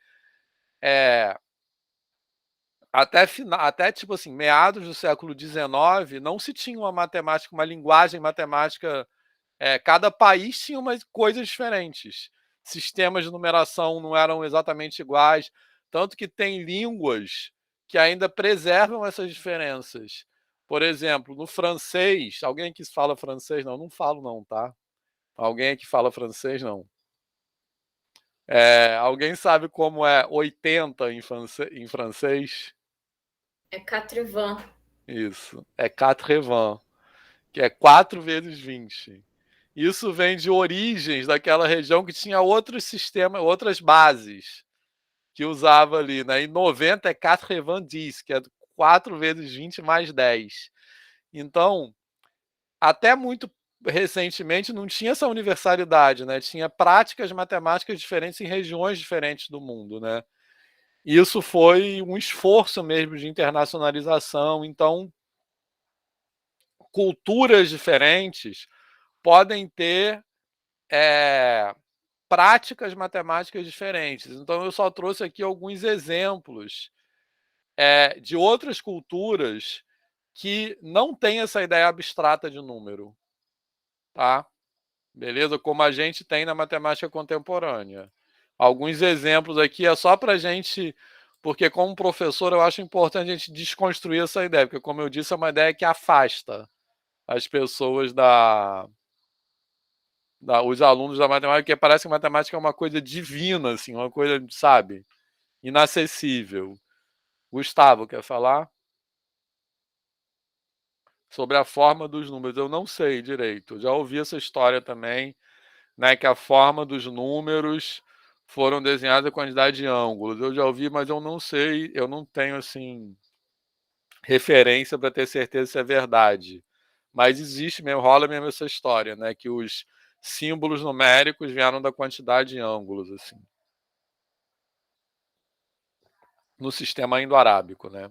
até tipo assim, meados do século XIX, não se tinha uma matemática, uma linguagem matemática. Cada país tinha umas coisas diferentes. Sistemas de numeração não eram exatamente iguais, tanto que tem línguas que ainda preservam essas diferenças. Por exemplo, no francês, alguém que fala francês? Não, não falo não, tá? Alguém que fala francês? Não. Alguém sabe como é 80 em francês? É quatre-vingts. Isso, é 80, que é 4 vezes 20. Isso vem de origens daquela região que tinha outros sistemas, outras bases que usava ali, né? E 90 é 4 que é 4 vezes 20 mais 10. Então, até muito recentemente não tinha essa universalidade, né? Tinha práticas matemáticas diferentes em regiões diferentes do mundo, né? Isso foi um esforço mesmo de internacionalização. Então, culturas diferentes podem ter práticas matemáticas diferentes. Então, eu só trouxe aqui alguns exemplos de outras culturas que não têm essa ideia abstrata de número, tá? Beleza? Como a gente tem na matemática contemporânea. Alguns exemplos aqui é só para a gente, porque como professor eu acho importante a gente desconstruir essa ideia, porque como eu disse, é uma ideia que afasta as pessoas os alunos da matemática, que parece que a matemática é uma coisa divina, assim, uma coisa, sabe, inacessível. Gustavo, quer falar? Sobre a forma dos números. Eu não sei direito. Já ouvi essa história também, né, que a forma dos números foram desenhadas a quantidade de ângulos. Eu já ouvi, mas eu não sei, eu não tenho, assim, referência para ter certeza se é verdade. Mas existe mesmo, rola mesmo essa história, né, que os símbolos numéricos vieram da quantidade de ângulos, assim. no sistema indo-arábico, né?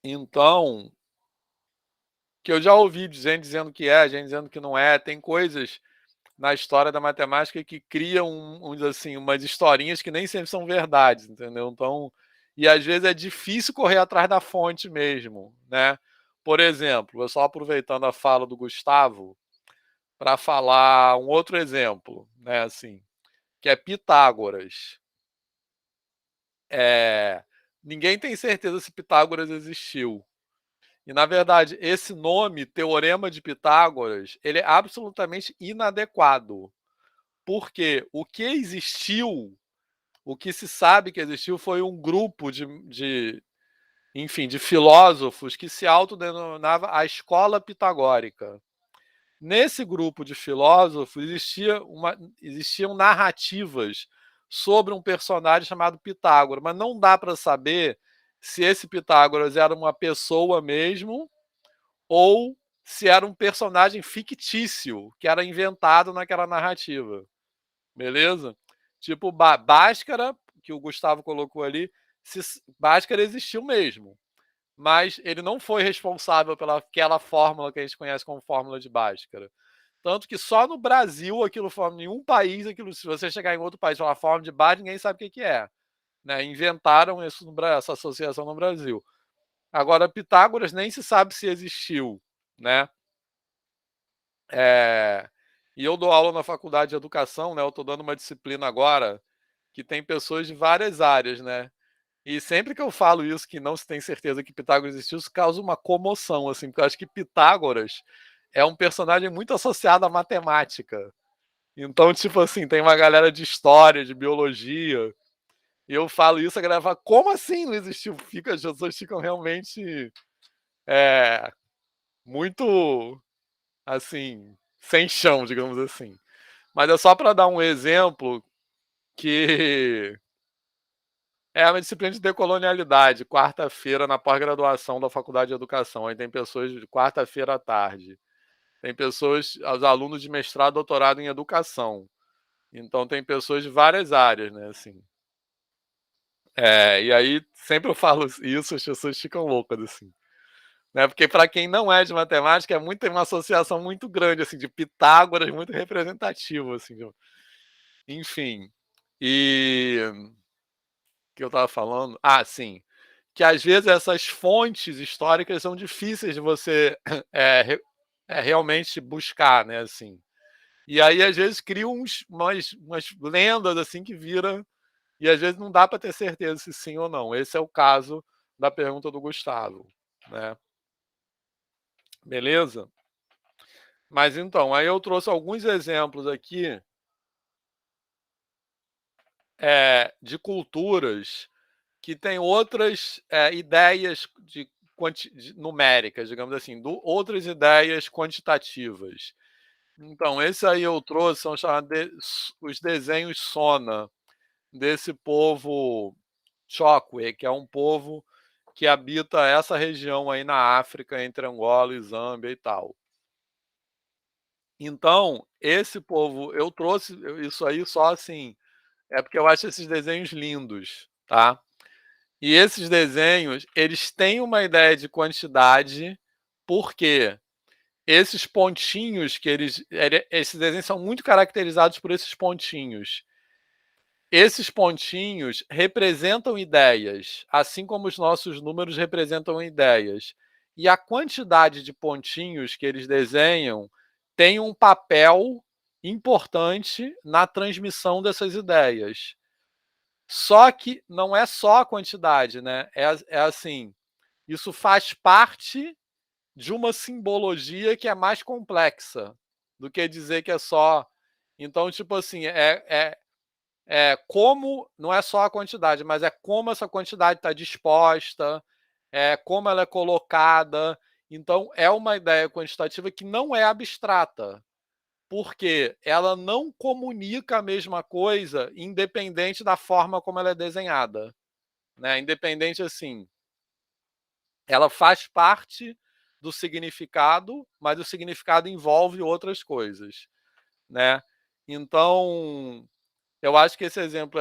Então, que eu já ouvi gente dizendo que é, gente dizendo que não é, tem coisas na história da matemática que criam assim, umas historinhas que nem sempre são verdades, entendeu? Então, e às vezes é difícil correr atrás da fonte mesmo, né? Por exemplo, eu só aproveitando a fala do Gustavo para falar um outro exemplo, né? Assim, que é Pitágoras. Ninguém tem certeza se Pitágoras existiu. E, na verdade, esse nome, Teorema de Pitágoras, ele é absolutamente inadequado. Porque o que existiu, o que se sabe que existiu foi um grupo enfim, de filósofos que se autodenominava a escola pitagórica. Nesse grupo de filósofos existiam narrativas sobre um personagem chamado Pitágoras, mas não dá para saber se esse Pitágoras era uma pessoa mesmo ou se era um personagem fictício que era inventado naquela narrativa. Beleza? Tipo, Bhaskara, que o Gustavo colocou ali, Bhaskara existiu mesmo, mas ele não foi responsável pelaquela fórmula que a gente conhece como fórmula de Bhaskara. Tanto que só no Brasil aquilo forma, em um país, aquilo, se você chegar em outro país e falar fórmula de Bhaskara, ninguém sabe o que é. Né? Inventaram isso essa associação no Brasil. Agora, Pitágoras nem se sabe se existiu, né? E eu dou aula na faculdade de educação, né? Eu estou dando uma disciplina agora que tem pessoas de várias áreas, né? E sempre que eu falo isso, que não se tem certeza que Pitágoras existiu, isso causa uma comoção, assim, porque eu acho que Pitágoras é um personagem muito associado à matemática. Então, tipo assim, tem uma galera de história, de biologia, e eu falo isso, a galera fala, como assim não existiu? As pessoas ficam realmente muito, assim, sem chão, digamos assim. Mas é só para dar um exemplo que é uma disciplina de decolonialidade, quarta-feira na pós-graduação da Faculdade de Educação. Aí tem pessoas de quarta-feira à tarde. Tem pessoas, os alunos de mestrado, doutorado em educação. Então tem pessoas de várias áreas, né? Assim. E aí sempre eu falo isso, as pessoas ficam loucas, assim. Né? Porque para quem não é de matemática, tem uma associação muito grande, assim, de Pitágoras, muito representativo, assim. Enfim. E que eu estava falando? Ah, sim. Que às vezes essas fontes históricas são difíceis de você realmente buscar, né? Assim. E aí, às vezes, criam umas lendas assim que viram, e às vezes não dá para ter certeza se sim ou não. Esse é o caso da pergunta do Gustavo. Né? Beleza? Mas então, aí eu trouxe alguns exemplos aqui de culturas que têm outras ideias numéricas, digamos assim, outras ideias quantitativas. Então, esse aí eu trouxe, são chamados os desenhos Sona, desse povo Chokwe, que é um povo que habita essa região aí na África, entre Angola e Zâmbia e tal. Então, esse povo, eu trouxe isso aí só assim, porque eu acho esses desenhos lindos, tá? E esses desenhos, eles têm uma ideia de quantidade, porque esses pontinhos esses desenhos são muito caracterizados por esses pontinhos. Esses pontinhos representam ideias, assim como os nossos números representam ideias. E a quantidade de pontinhos que eles desenham tem um papel importante na transmissão dessas ideias. Só que não é só a quantidade, né? É assim, isso faz parte de uma simbologia que é mais complexa do que dizer que é só. Então, tipo assim, como, não é só a quantidade, mas é como essa quantidade está disposta, como ela é colocada. Então, é uma ideia quantitativa que não é abstrata, porque ela não comunica a mesma coisa independente da forma como ela é desenhada. Né? Independente assim, ela faz parte do significado, mas o significado envolve outras coisas. Né? Então, eu acho que esse exemplo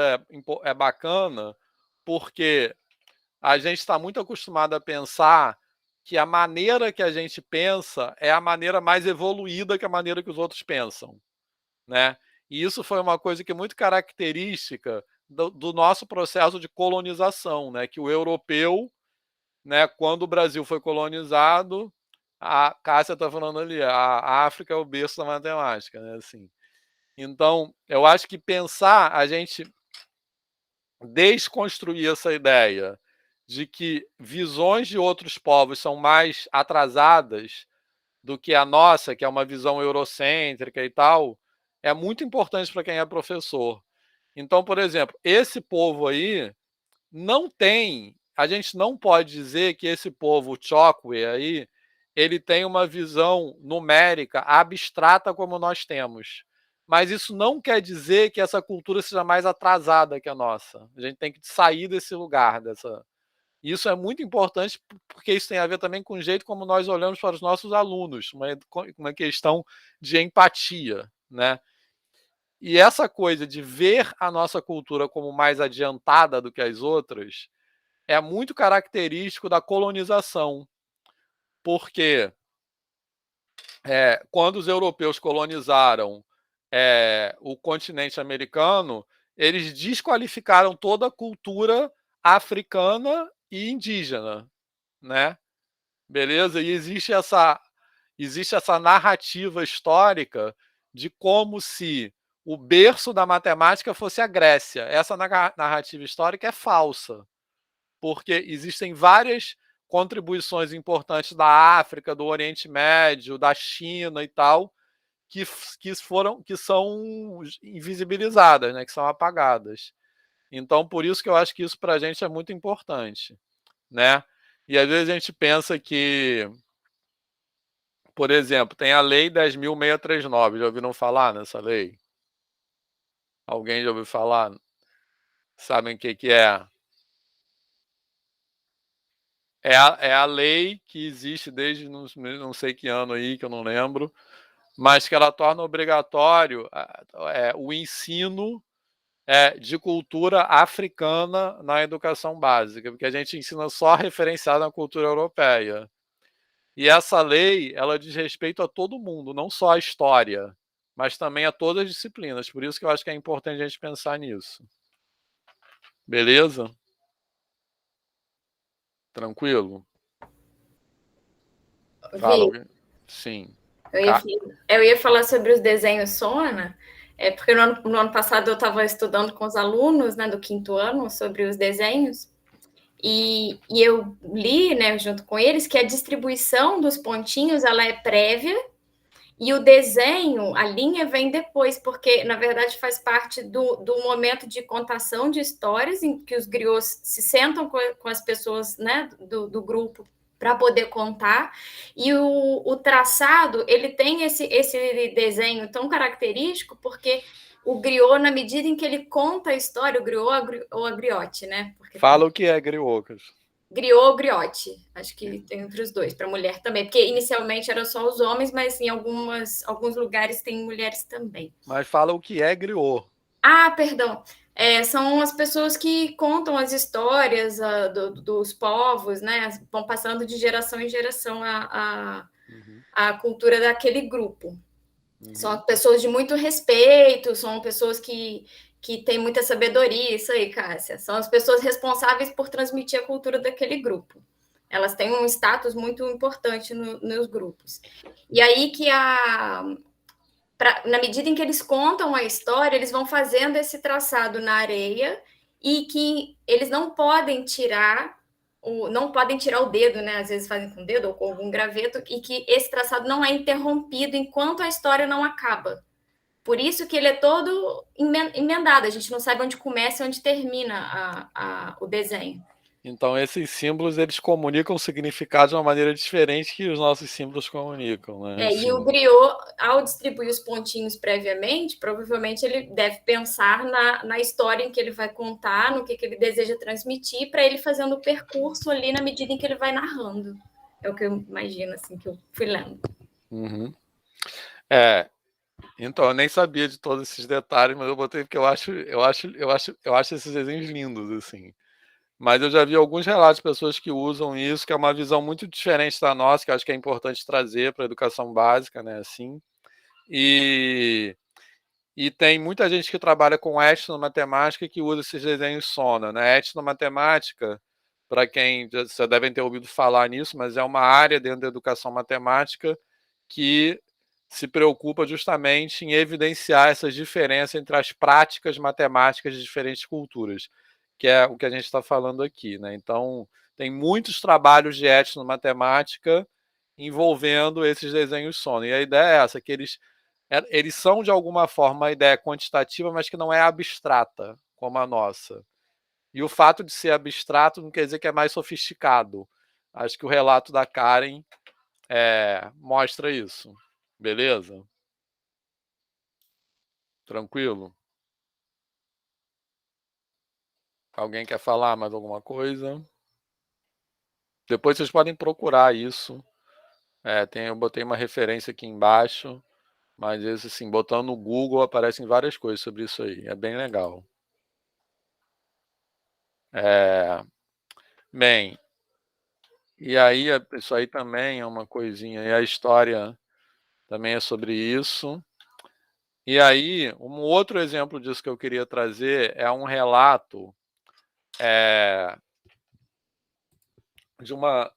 é bacana, porque a gente está muito acostumado a pensar que a maneira que a gente pensa é a maneira mais evoluída que a maneira que os outros pensam, né? E isso foi uma coisa que é muito característica do nosso processo de colonização, né? Que o europeu, né, quando o Brasil foi colonizado, a Cássia está falando ali, a África é o berço da matemática, né? Assim. Então, eu acho que pensar, a gente desconstruir essa ideia de que visões de outros povos são mais atrasadas do que a nossa, que é uma visão eurocêntrica e tal, é muito importante para quem é professor. Então, por exemplo, esse povo aí não tem, a gente não pode dizer que esse povo Chokwe aí, ele tem uma visão numérica abstrata como nós temos. Mas isso não quer dizer que essa cultura seja mais atrasada que a nossa. A gente tem que sair desse lugar, dessa. Isso é muito importante porque isso tem a ver também com o jeito como nós olhamos para os nossos alunos, uma questão de empatia, né? E essa coisa de ver a nossa cultura como mais adiantada do que as outras é muito característico da colonização, porque quando os europeus colonizaram o continente americano, eles desqualificaram toda a cultura africana e indígena, né? Beleza? E existe essa narrativa histórica de como se o berço da matemática fosse a Grécia. Essa narrativa histórica é falsa, porque existem várias contribuições importantes da África, do Oriente Médio, da China e tal, que são invisibilizadas, né, que são apagadas. Então, por isso que eu acho que isso para a gente é muito importante, né? E às vezes a gente pensa que, por exemplo, tem a Lei 10.639, já ouviram falar nessa lei? Alguém já ouviu falar? Sabem o que é? É a lei que existe desde não sei que ano aí, que eu não lembro, mas que ela torna obrigatório o ensino de cultura africana na educação básica, porque a gente ensina só referenciado na cultura europeia. E essa lei, ela diz respeito a todo mundo, não só a história, mas também a todas as disciplinas. Por isso que eu acho que é importante a gente pensar nisso. Beleza? Tranquilo? Fala alguém? Sim. Eu ia falar sobre os desenhos Sona, porque no ano passado eu estava estudando com os alunos, né, do 5º ano sobre os desenhos, e eu li, né, junto com eles, que a distribuição dos pontinhos ela é prévia, e o desenho, a linha vem depois, porque, na verdade, faz parte do momento de contação de histórias, em que os griots se sentam com as pessoas, né, do grupo para poder contar, e o traçado, ele tem esse desenho tão característico, porque o griot, na medida em que ele conta a história, o griot ou a griote, né? Porque fala o que é griot. Griot ou griote, acho que tem entre os dois, para mulher também, porque inicialmente eram só os homens, mas em alguns lugares tem mulheres também. Mas fala o que é griot. Ah, perdão. São as pessoas que contam as histórias dos povos, né? Vão passando de geração em geração a cultura daquele grupo. São pessoas de muito respeito, são pessoas que têm muita sabedoria, isso aí, Cássia. São as pessoas responsáveis por transmitir a cultura daquele grupo. Elas têm um status muito importante nos grupos. E aí que na medida em que eles contam a história, eles vão fazendo esse traçado na areia e que eles não podem tirar o dedo, né? Às vezes fazem com o dedo ou com algum graveto, e que esse traçado não é interrompido enquanto a história não acaba. Por isso que ele é todo emendado, a gente não sabe onde começa e onde termina o desenho. Então, esses símbolos, eles comunicam o significado de uma maneira diferente que os nossos símbolos comunicam, né? E o griot, ao distribuir os pontinhos previamente, provavelmente ele deve pensar na história em que ele vai contar, no que ele deseja transmitir, para ele fazendo o percurso ali na medida em que ele vai narrando. É o que eu imagino, assim, que eu fui lendo. Uhum. Então, eu nem sabia de todos esses detalhes, mas eu botei porque eu acho esses desenhos lindos, assim. Mas eu já vi alguns relatos de pessoas que usam isso, que é uma visão muito diferente da nossa, que eu acho que é importante trazer para a educação básica, né, assim. E, e tem muita gente que trabalha com etnomatemática que usa esses desenhos Sona, né? Etnomatemática, para quem já devem ter ouvido falar nisso, mas é uma área dentro da educação matemática que se preocupa justamente em evidenciar essas diferenças entre as práticas matemáticas de diferentes culturas, que é o que a gente está falando aqui, né? Então, tem muitos trabalhos de etnomatemática envolvendo esses desenhos Sona. E a ideia é essa, que eles são, de alguma forma, uma ideia quantitativa, mas que não é abstrata, como a nossa. E o fato de ser abstrato não quer dizer que é mais sofisticado. Acho que o relato da Karen mostra isso. Beleza? Tranquilo? Alguém quer falar mais alguma coisa? Depois vocês podem procurar isso. Eu botei uma referência aqui embaixo, mas esse, assim, botando no Google aparecem várias coisas sobre isso aí. É bem legal. Bem, e aí isso aí também é uma coisinha. E a história também é sobre isso. E aí, um outro exemplo disso que eu queria trazer é um relato de uma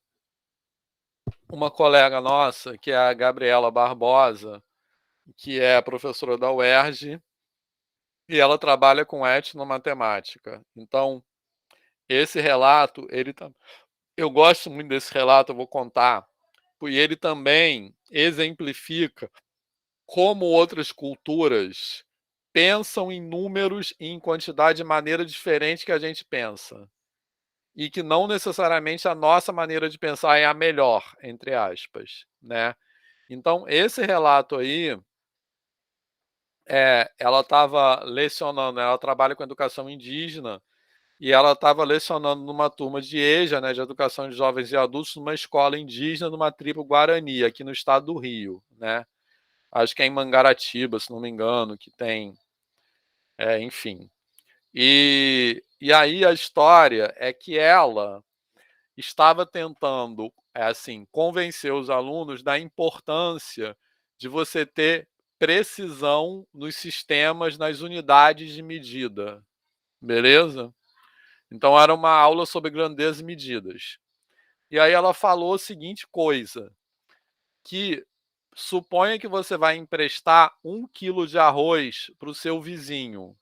colega nossa, que é a Gabriela Barbosa, que é professora da UERJ, e ela trabalha com etnomatemática. Então, esse relato, eu gosto muito desse relato, eu vou contar, e ele também exemplifica como outras culturas pensam em números e em quantidade de maneira diferente que a gente pensa. E que não necessariamente a nossa maneira de pensar é a melhor, entre aspas, né? Então, esse relato aí, ela estava lecionando, ela trabalha com educação indígena, e ela estava lecionando numa turma de EJA, né, de educação de jovens e adultos, numa escola indígena, numa tribo Guarani, aqui no estado do Rio, né? Acho que é em Mangaratiba, se não me engano, que tem, enfim. E aí a história é que ela estava tentando, assim, convencer os alunos da importância de você ter precisão nos sistemas, nas unidades de medida, beleza? Então era uma aula sobre grandeza e medidas. E aí ela falou a seguinte coisa, que suponha que você vai emprestar 1 quilo de arroz para o seu vizinho.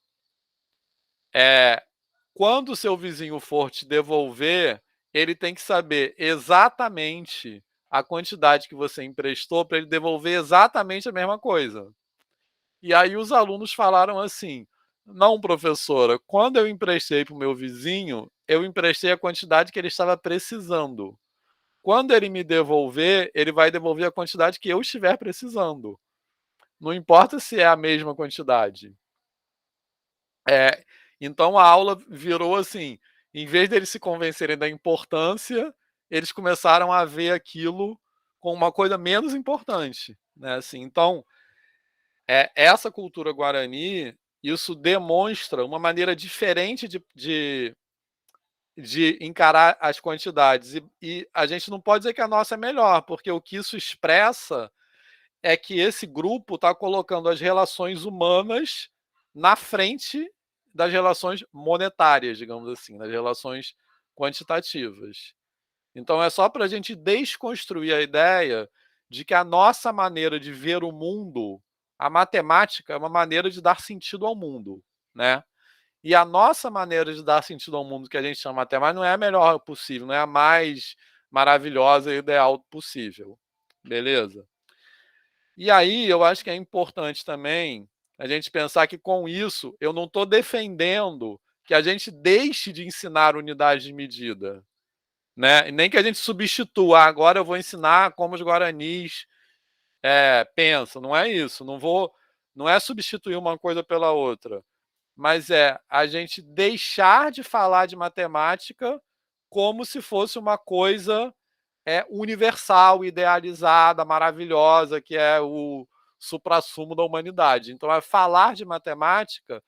Quando o seu vizinho for te devolver, ele tem que saber exatamente a quantidade que você emprestou para ele devolver exatamente a mesma coisa. E aí os alunos falaram assim: não, professora, quando eu emprestei para o meu vizinho, eu emprestei a quantidade que ele estava precisando. Quando ele me devolver, ele vai devolver a quantidade que eu estiver precisando. Não importa se é a mesma quantidade. Então a aula virou assim, em vez deles se convencerem da importância, eles começaram a ver aquilo como uma coisa menos importante, né? Assim, então, essa cultura guarani, isso demonstra uma maneira diferente de encarar as quantidades. E a gente não pode dizer que a nossa é melhor, porque o que isso expressa é que esse grupo está colocando as relações humanas na frente das relações monetárias, digamos assim, das relações quantitativas. Então é só para a gente desconstruir a ideia de que a nossa maneira de ver o mundo, a matemática é uma maneira de dar sentido ao mundo, né? E a nossa maneira de dar sentido ao mundo, que a gente chama matemática, não é a melhor possível, não é a mais maravilhosa e ideal possível. Beleza? E aí eu acho que é importante também a gente pensar que com isso eu não estou defendendo que a gente deixe de ensinar unidade de medida, né? E nem que a gente substitua, agora eu vou ensinar como os guaranis pensam. Não é isso, não é substituir uma coisa pela outra, mas é a gente deixar de falar de matemática como se fosse uma coisa universal, idealizada, maravilhosa, que é suprassumo da humanidade. Então, é falar de matemática,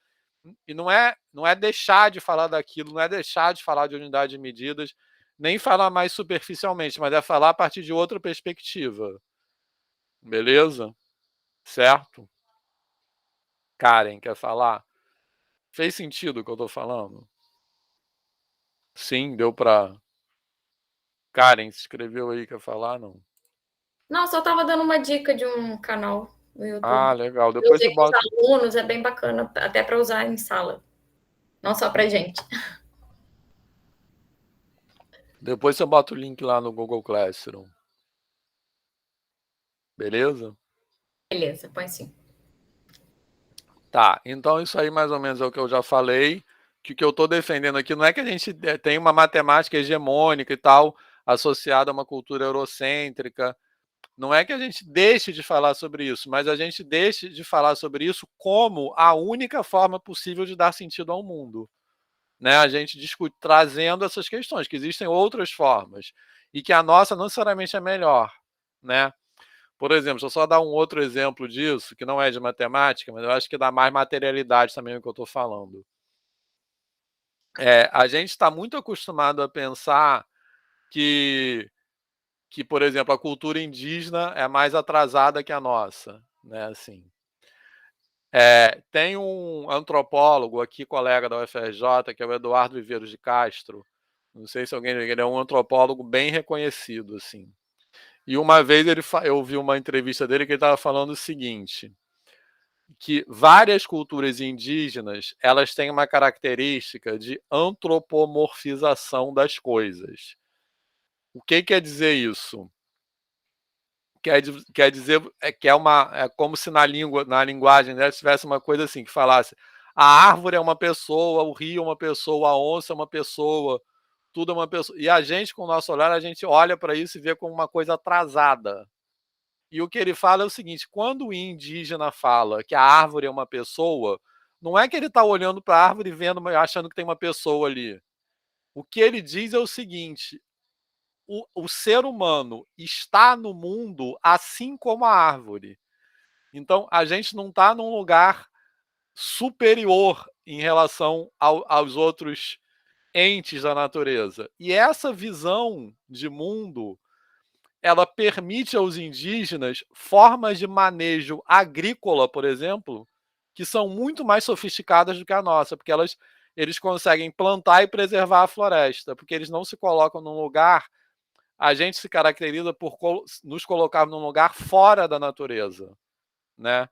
e não é deixar de falar daquilo, não é deixar de falar de unidade de medidas, nem falar mais superficialmente, mas é falar a partir de outra perspectiva. Beleza? Certo? Karen, quer falar? Fez sentido o que eu estou falando? Sim, deu para... Karen, se inscreveu aí, quer falar? Não. Não, só estava dando uma dica de um canal no YouTube. Ah, legal. Eu Depois usei você com os bota... alunos, é bem bacana, até para usar em sala. Não só para gente. Depois você bota o link lá no Google Classroom. Beleza? Beleza, põe sim. Tá, então isso aí mais ou menos é o que eu já falei, que o que eu estou defendendo aqui não é que a gente tem uma matemática hegemônica e tal, associada a uma cultura eurocêntrica, não é que a gente deixe de falar sobre isso, mas a gente deixe de falar sobre isso como a única forma possível de dar sentido ao mundo. Né? A gente discute trazendo essas questões, que existem outras formas, e que a nossa não necessariamente é melhor, né? Por exemplo, deixa eu só dar um outro exemplo disso, que não é de matemática, mas eu acho que dá mais materialidade também no que eu estou falando. A gente está muito acostumado a pensar que, por exemplo, a cultura indígena é mais atrasada que a nossa, né? Assim, tem um antropólogo aqui, colega da UFRJ, que é o Eduardo Viveiros de Castro. Não sei se alguém... Ele é um antropólogo bem reconhecido, assim. E uma vez eu vi uma entrevista dele que ele estava falando o seguinte, que várias culturas indígenas, elas têm uma característica de antropomorfização das coisas. O que quer dizer isso? Quer dizer que é como se na linguagem dela tivesse uma coisa assim, que falasse: a árvore é uma pessoa, o rio é uma pessoa, a onça é uma pessoa, tudo é uma pessoa. E a gente, com o nosso olhar, a gente olha para isso e vê como uma coisa atrasada. E o que ele fala é o seguinte: quando o indígena fala que a árvore é uma pessoa, não é que ele está olhando para a árvore e vendo, achando que tem uma pessoa ali. O que ele diz é o seguinte: o ser humano está no mundo assim como a árvore. Então, a gente não está num lugar superior em relação aos outros entes da natureza. E essa visão de mundo, ela permite aos indígenas formas de manejo agrícola, por exemplo, que são muito mais sofisticadas do que a nossa, porque eles conseguem plantar e preservar a floresta, porque eles não se colocam num lugar... A gente se caracteriza por nos colocar num lugar fora da natureza, né?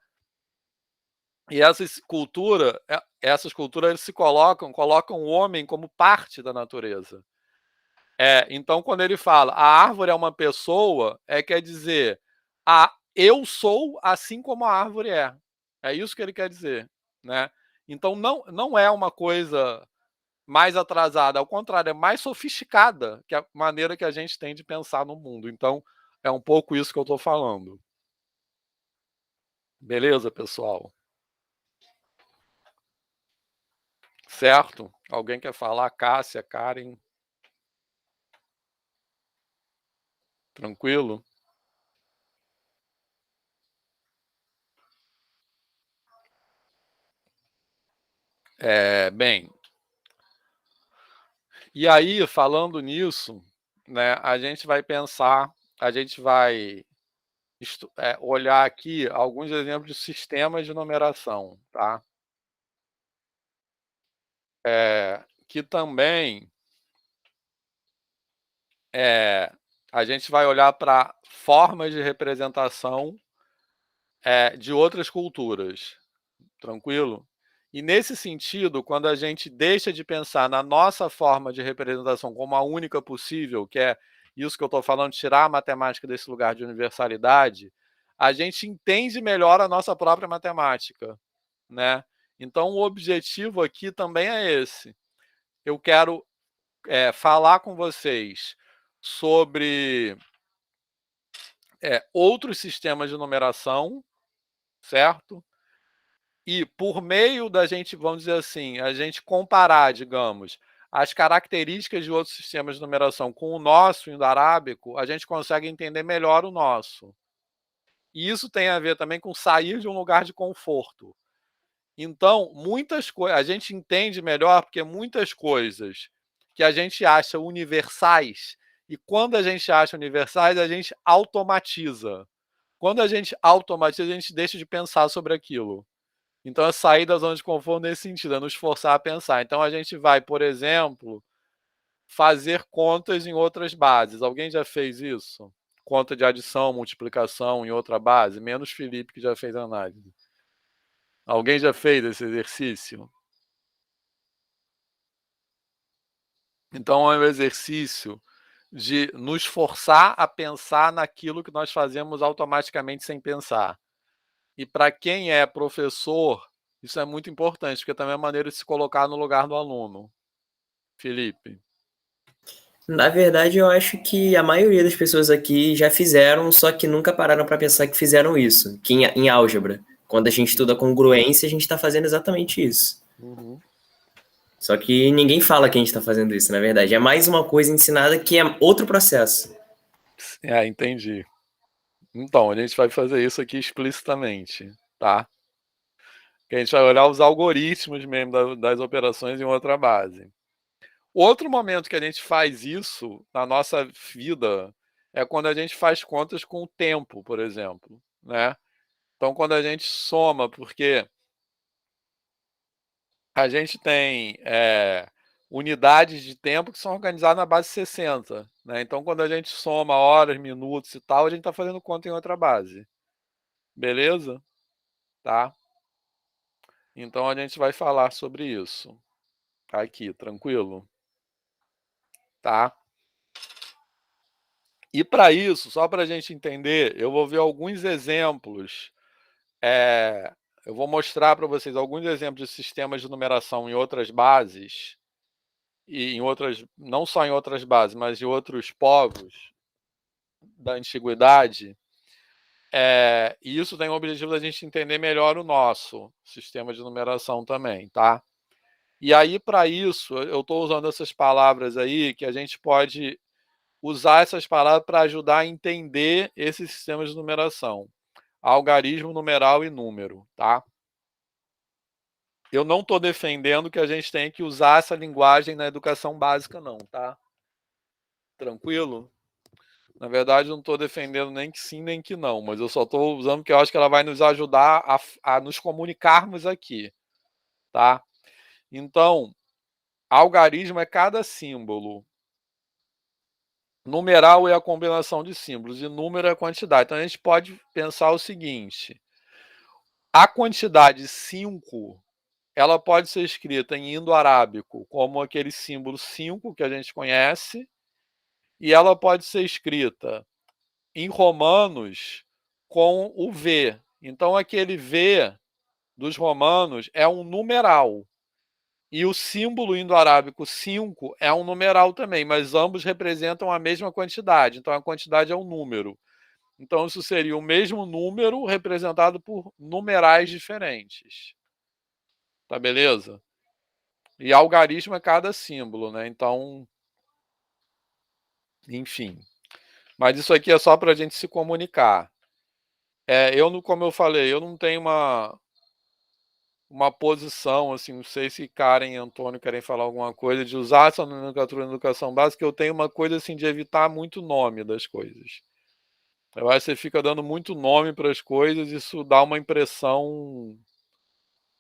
E essas culturas eles se colocam o homem como parte da natureza. Então, quando ele fala a árvore é uma pessoa, quer dizer, eu sou assim como a árvore é. É isso que ele quer dizer, né? Então, não é uma coisa mais atrasada, ao contrário, é mais sofisticada que a maneira que a gente tem de pensar no mundo. Então, é um pouco isso que eu estou falando. Beleza, pessoal? Certo? Alguém quer falar? Cássia, Karen? Tranquilo? Bem, e aí, falando nisso, né, a gente vai pensar, a gente vai olhar aqui alguns exemplos de sistemas de numeração, tá? Que também a gente vai olhar para formas de representação de outras culturas, tranquilo? E nesse sentido, quando a gente deixa de pensar na nossa forma de representação como a única possível, que é isso que eu estou falando, tirar a matemática desse lugar de universalidade, a gente entende melhor a nossa própria matemática, né? Então, o objetivo aqui também é esse. Eu quero falar com vocês sobre outros sistemas de numeração, certo? E por meio da gente, vamos dizer assim, a gente comparar, digamos, as características de outros sistemas de numeração com o nosso indo-arábico, a gente consegue entender melhor o nosso. E isso tem a ver também com sair de um lugar de conforto. Então, muitas coisas a gente entende melhor porque muitas coisas que a gente acha universais, e quando a gente acha universais, a gente automatiza. Quando a gente automatiza, a gente deixa de pensar sobre aquilo. Então, é sair da zona de conforto nesse sentido, é nos forçar a pensar. Então, a gente vai, por exemplo, fazer contas em outras bases. Alguém já fez isso? Conta de adição, multiplicação em outra base? Menos Felipe, que já fez análise. Alguém já fez esse exercício? Então, é um exercício de nos forçar a pensar naquilo que nós fazemos automaticamente sem pensar. E para quem é professor, isso é muito importante, porque também é uma maneira de se colocar no lugar do aluno. Felipe. Na verdade, eu acho que a maioria das pessoas aqui já fizeram, só que nunca pararam para pensar que fizeram isso. Que em álgebra, quando a gente estuda congruência, a gente está fazendo exatamente isso. Uhum. Só que ninguém fala que a gente está fazendo isso, na verdade. É mais uma coisa ensinada que é outro processo. Entendi. Então, a gente vai fazer isso aqui explicitamente, tá? Que a gente vai olhar os algoritmos mesmo das operações em outra base. Outro momento que a gente faz isso na nossa vida é quando a gente faz contas com o tempo, por exemplo, né? Então, quando a gente soma, porque a gente tem unidades de tempo que são organizadas na base 60, né? Então, quando a gente soma horas, minutos e tal, a gente está fazendo conta em outra base. Beleza? Tá? Então, a gente vai falar sobre isso. Aqui, tranquilo? Tá? E para isso, só para a gente entender, eu vou ver alguns exemplos. Eu vou mostrar para vocês alguns exemplos de sistemas de numeração em outras bases, e em outras, não só em outras bases, mas em outros povos da antiguidade. E isso tem o objetivo da gente entender melhor o nosso sistema de numeração também, tá? E aí, para isso, eu estou usando essas palavras aí, que a gente pode usar essas palavras para ajudar a entender esses sistemas de numeração. Algarismo, numeral e número, tá? Eu não estou defendendo que a gente tem que usar essa linguagem na educação básica, não, tá? Tranquilo? Na verdade, eu não estou defendendo nem que sim, nem que não, mas eu só estou usando porque eu acho que ela vai nos ajudar a nos comunicarmos aqui, tá? Então, algarismo é cada símbolo. Numeral é a combinação de símbolos e número é a quantidade. Então, a gente pode pensar o seguinte: a quantidade 5, ela pode ser escrita em indo-arábico como aquele símbolo 5 que a gente conhece, e ela pode ser escrita em romanos com o V. Então, aquele V dos romanos é um numeral. E o símbolo indo-arábico 5 é um numeral também, mas ambos representam a mesma quantidade. Então, a quantidade é um número. Então, isso seria o mesmo número representado por numerais diferentes. Tá beleza? E algarismo é cada símbolo, né? Então, enfim. Mas isso aqui é só para a gente se comunicar. Como eu falei, eu não tenho uma posição, assim, não sei se Karen e Antônio querem falar alguma coisa, de usar essa nomenclatura na educação básica. Eu tenho uma coisa assim de evitar muito nome das coisas. Eu acho que você fica dando muito nome para as coisas, isso dá uma impressão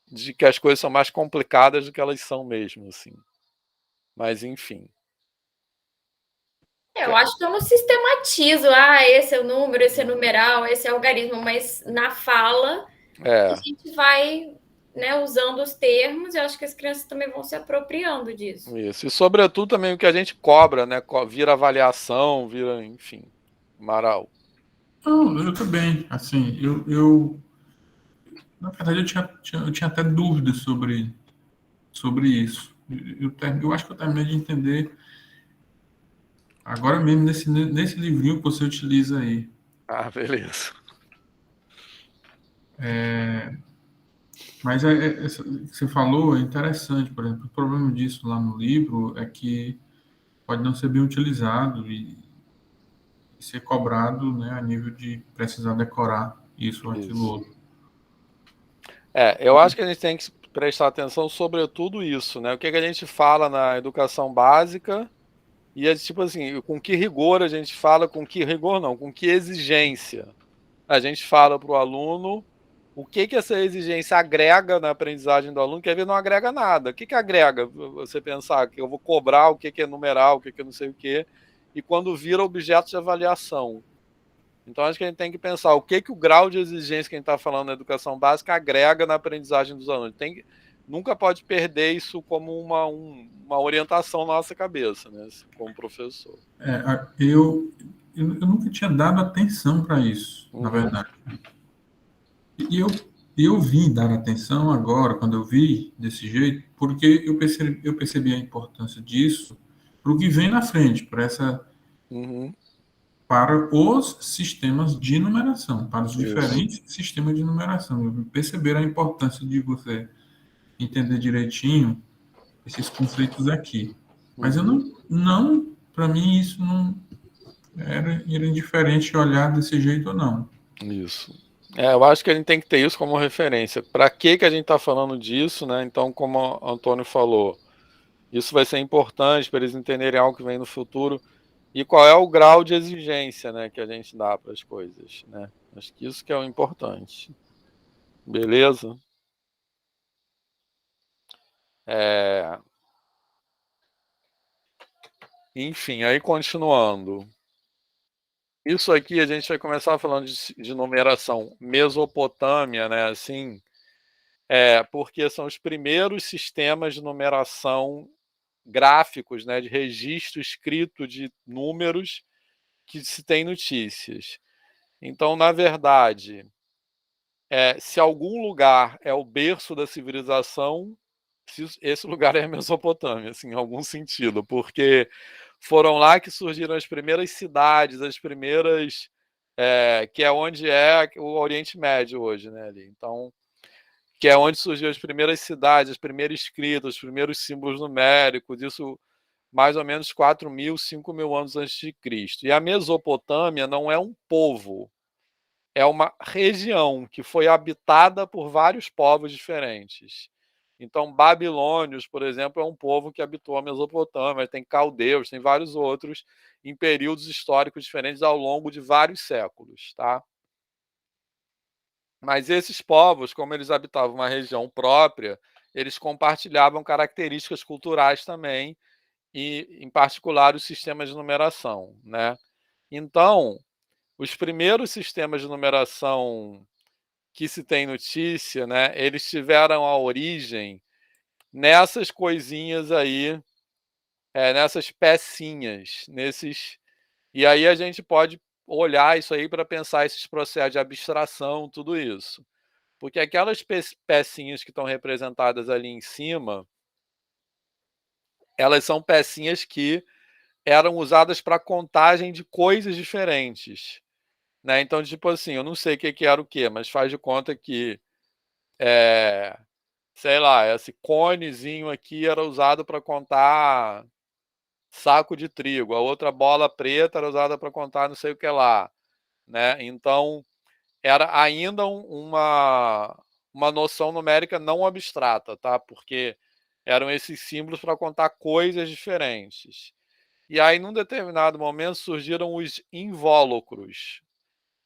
de que as coisas são mais complicadas do que elas são mesmo, assim. Mas, enfim. Eu acho que eu não sistematizo, esse é o número, esse é o numeral, esse é o algarismo, mas na fala a gente vai, né, usando os termos, e eu acho que as crianças também vão se apropriando disso. Isso. E sobretudo também o que a gente cobra, né? Vira avaliação, vira, enfim. Amaral. Não, eu também. Assim, na verdade, eu tinha até dúvidas sobre isso. Eu acho que eu terminei de entender agora mesmo nesse livrinho que você utiliza aí. Beleza. Mas o que você falou é interessante, por exemplo. O problema disso lá no livro é que pode não ser bem utilizado e ser cobrado, né, a nível de precisar decorar isso ou aquilo Isso. outro. Eu acho que a gente tem que prestar atenção sobre tudo isso, né? O que a gente fala na educação básica e tipo assim, com que rigor a gente fala, com que rigor não, com que exigência a gente fala para o aluno, o que essa exigência agrega na aprendizagem do aluno, que às vezes não agrega nada. O que agrega você pensar que eu vou cobrar o que é numeral, o que é não sei o quê, e quando vira objeto de avaliação. Então, acho que a gente tem que pensar o que o grau de exigência que a gente está falando na educação básica agrega na aprendizagem dos alunos. Nunca pode perder isso como uma orientação na nossa cabeça, né, como professor. Eu nunca tinha dado atenção para isso, na verdade. E eu vim dar atenção agora, quando eu vi desse jeito, porque eu percebi a importância disso para o que vem na frente, para os sistemas de numeração, para os diferentes sistemas de numeração. Perceber a importância de você entender direitinho esses conceitos aqui. Mas eu não, para mim isso não era indiferente olhar desse jeito ou não. Isso. Eu acho que a gente tem que ter isso como referência. Para que a gente está falando disso, né? Então, como o Antônio falou, isso vai ser importante para eles entenderem algo que vem no futuro e qual é o grau de exigência, né, que a gente dá para as coisas, né? Acho que isso que é o importante. Beleza? Enfim, aí continuando. Isso aqui a gente vai começar falando de numeração Mesopotâmia, né? Assim, porque são os primeiros sistemas de numeração gráficos, né, de registro escrito de números que se tem notícias. Então, na verdade, se algum lugar é o berço da civilização, esse lugar é a Mesopotâmia, assim, em algum sentido, porque foram lá que surgiram as primeiras cidades, as primeiras, que é onde é o Oriente Médio hoje, né, ali. Então, que é onde surgiram as primeiras cidades, as primeiras escritas, os primeiros símbolos numéricos, isso mais ou menos 4.000, 5.000 anos antes de Cristo. E a Mesopotâmia não é um povo, é uma região que foi habitada por vários povos diferentes. Então, babilônios, por exemplo, é um povo que habitou a Mesopotâmia, tem caldeus, tem vários outros em períodos históricos diferentes ao longo de vários séculos, tá? Mas esses povos, como eles habitavam uma região própria, eles compartilhavam características culturais também, e, em particular, os sistemas de numeração, né? Então, os primeiros sistemas de numeração que se tem notícia, né, eles tiveram a origem nessas coisinhas aí, nessas pecinhas, e aí a gente pode olhar isso aí para pensar esses processos de abstração, tudo isso. Porque aquelas pecinhas que estão representadas ali em cima, elas são pecinhas que eram usadas para contagem de coisas diferentes, né? Então, tipo assim, eu não sei o que era o que, mas faz de conta que, sei lá, esse conezinho aqui era usado para contar saco de trigo, a outra bola preta era usada para contar não sei o que lá, né? Então, era ainda uma noção numérica não abstrata, tá? Porque eram esses símbolos para contar coisas diferentes. E aí, num determinado momento, surgiram os invólucros.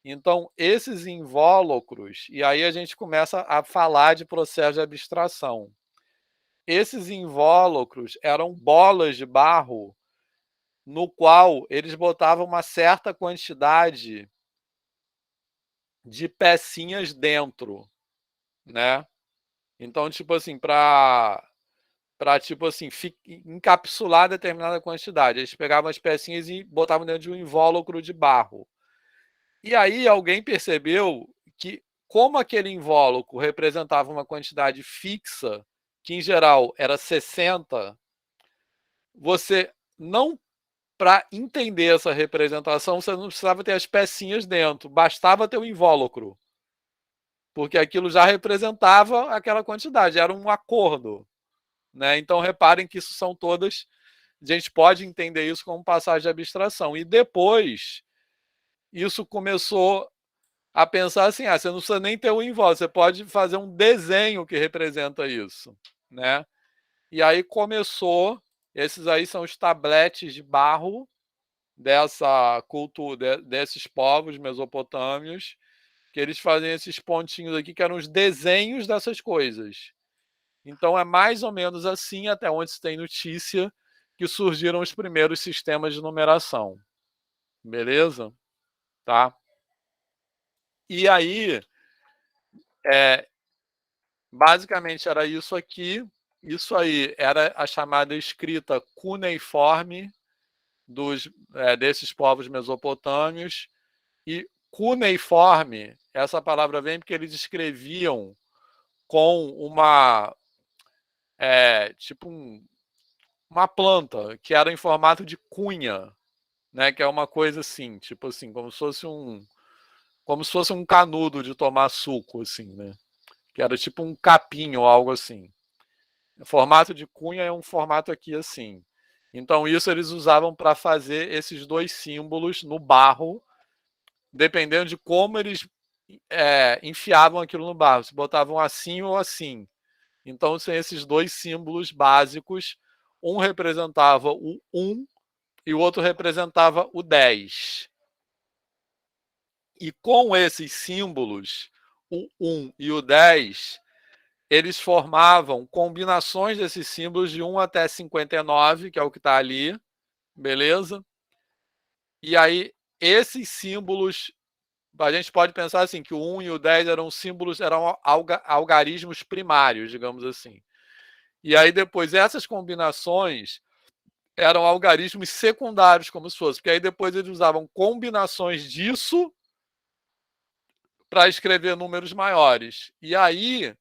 Então, esses invólucros, e aí a gente começa a falar de processo de abstração. Esses invólucros eram bolas de barro no qual eles botavam uma certa quantidade de pecinhas dentro, né? Então, tipo assim, para tipo assim, encapsular determinada quantidade. Eles pegavam as pecinhas e botavam dentro de um invólucro de barro. E aí alguém percebeu que, como aquele invólucro representava uma quantidade fixa, que em geral era 60, você não, para entender essa representação, você não precisava ter as pecinhas dentro, bastava ter o invólucro, porque aquilo já representava aquela quantidade, era um acordo, né? Então reparem que isso são todas, a gente pode entender isso como passagem de abstração. E depois isso começou a pensar assim, você não precisa nem ter o invoice, você pode fazer um desenho que representa isso, né? E aí começou, esses aí são os tabletes de barro dessa cultura, desses povos mesopotâmios, que eles fazem esses pontinhos aqui, que eram os desenhos dessas coisas. Então é mais ou menos assim, até onde se tem notícia, que surgiram os primeiros sistemas de numeração. Beleza? Tá? E aí, basicamente era isso aqui. Isso aí era a chamada escrita cuneiforme desses povos mesopotâmios. E cuneiforme, essa palavra vem porque eles escreviam com uma planta que era em formato de cunha, né? Que é uma coisa assim, tipo assim, como se fosse um canudo de tomar suco, assim, né? Que era tipo um capim ou algo assim. O formato de cunha é um formato aqui assim. Então isso eles usavam para fazer esses dois símbolos no barro, dependendo de como eles enfiavam aquilo no barro, se botavam assim ou assim. Então são esses dois símbolos básicos, um representava o 1 e o outro representava o 10. E com esses símbolos, o 1 e o 10, eles formavam combinações desses símbolos de 1 até 59, que é o que está ali, beleza? E aí, esses símbolos, a gente pode pensar assim, que o 1 e o 10 eram símbolos, eram algarismos primários, digamos assim. E aí, depois, essas combinações eram algarismos secundários, como se fosse, porque aí depois eles usavam combinações disso para escrever números maiores. E aí,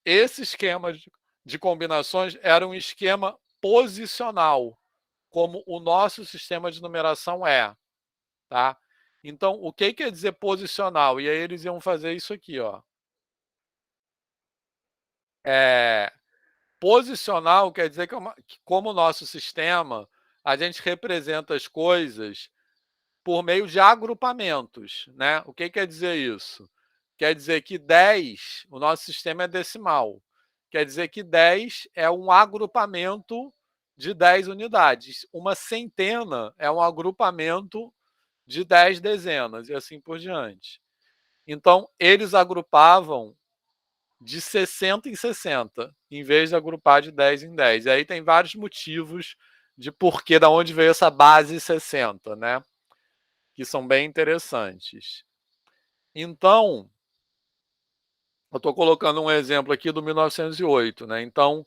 esse esquema de combinações era um esquema posicional, como o nosso sistema de numeração é, tá? Então, o que quer dizer posicional? E aí eles iam fazer isso aqui, ó. Posicional quer dizer que como o nosso sistema, a gente representa as coisas por meio de agrupamentos, né? O que quer dizer isso? Quer dizer que 10, o nosso sistema é decimal. Quer dizer que 10 é um agrupamento de 10 unidades. Uma centena é um agrupamento de 10 dezenas e assim por diante. Então, eles agrupavam de 60 em 60, em vez de agrupar de 10 em 10. E aí tem vários motivos de porquê, da onde veio essa base 60, né? Que são bem interessantes. Então, eu estou colocando um exemplo aqui do 1908, né? Então,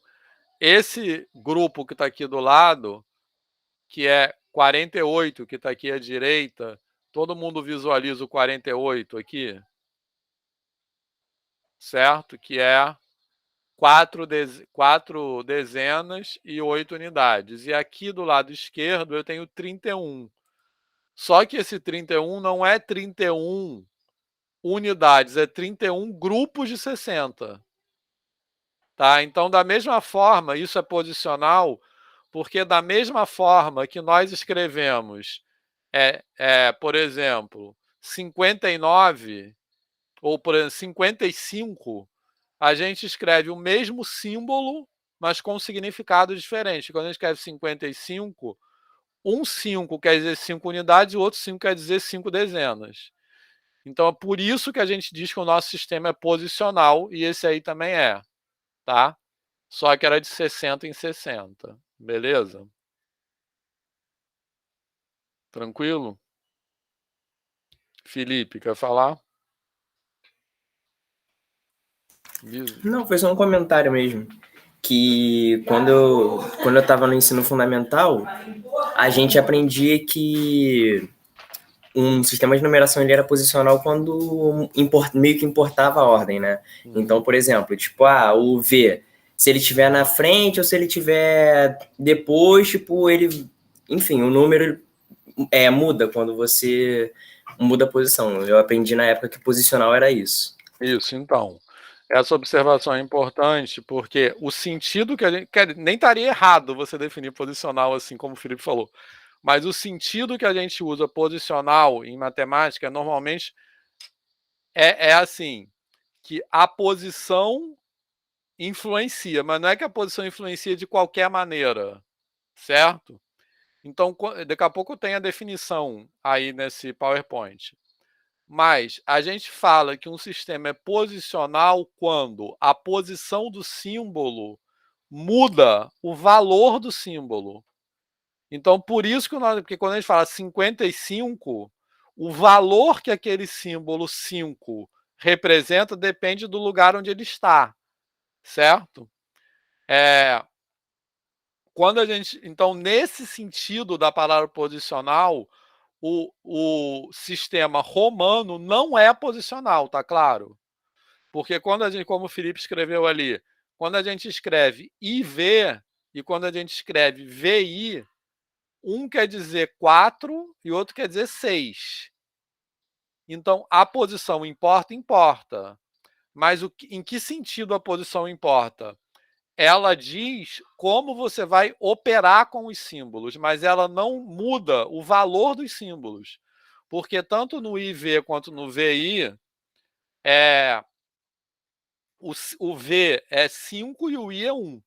esse grupo que está aqui do lado, que é 48, que está aqui à direita, todo mundo visualiza o 48 aqui, certo? Que é 4 dezenas e 8 unidades. E aqui do lado esquerdo eu tenho 31. Só que esse 31 não é 31 unidades, é 31 grupos de 60. Tá? Então, da mesma forma, isso é posicional, porque da mesma forma que nós escrevemos, por exemplo, 59, ou por exemplo, 55, a gente escreve o mesmo símbolo, mas com significados diferentes. Quando a gente escreve 55, um 5 quer dizer 5 unidades e o outro 5 quer dizer 5 dezenas. Então é por isso que a gente diz que o nosso sistema é posicional, e esse aí também é, tá? Só que era de 60 em 60, beleza? Tranquilo? Felipe, quer falar? Não, foi só um comentário mesmo. Que quando eu estava no ensino fundamental, a gente aprendia que um sistema de numeração ele era posicional quando meio que importava a ordem, né? Então, por exemplo, tipo, o V, se ele estiver na frente ou se ele estiver depois, tipo, ele... Enfim, o número muda quando você muda a posição. Eu aprendi na época que posicional era isso. Isso, então. Essa observação é importante porque o sentido que a gente... nem estaria errado você definir posicional assim, como o Felipe falou. Mas o sentido que a gente usa posicional em matemática é normalmente é assim, que a posição influencia, mas não é que a posição influencia de qualquer maneira, certo? Então, daqui a pouco tem a definição aí nesse PowerPoint. Mas a gente fala que um sistema é posicional quando a posição do símbolo muda o valor do símbolo. Então, por isso que porque quando a gente fala 55, o valor que aquele símbolo 5 representa depende do lugar onde ele está, certo? Então, nesse sentido da palavra posicional, o sistema romano não é posicional, tá claro? Porque quando a gente, como o Felipe escreveu ali, quando a gente escreve IV e quando a gente escreve VI, um quer dizer 4 e outro quer dizer 6. Então, a posição importa, importa. Mas em que sentido a posição importa? Ela diz como você vai operar com os símbolos, mas ela não muda o valor dos símbolos. Porque tanto no IV quanto no VI, o V é 5 e o I é 1.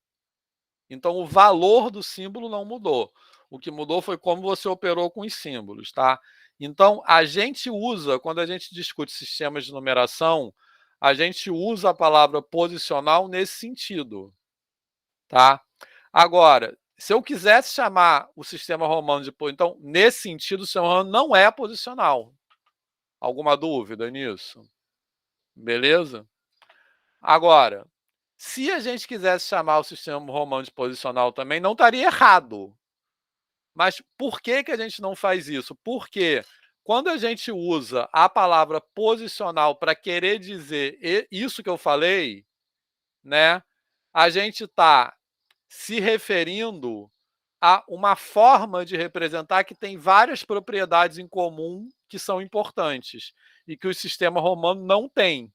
Então, o valor do símbolo não mudou. O que mudou foi como você operou com os símbolos, tá? Então, a gente usa, quando a gente discute sistemas de numeração, a gente usa a palavra posicional nesse sentido, tá? Agora, se eu quisesse chamar o sistema romano de então, nesse sentido, o sistema romano não é posicional. Alguma dúvida nisso? Beleza? Agora, se a gente quisesse chamar o sistema romano de posicional também, não estaria errado. Mas por que a gente não faz isso? Porque quando a gente usa a palavra posicional para querer dizer isso que eu falei, né, a gente está se referindo a uma forma de representar que tem várias propriedades em comum que são importantes e que o sistema romano não tem.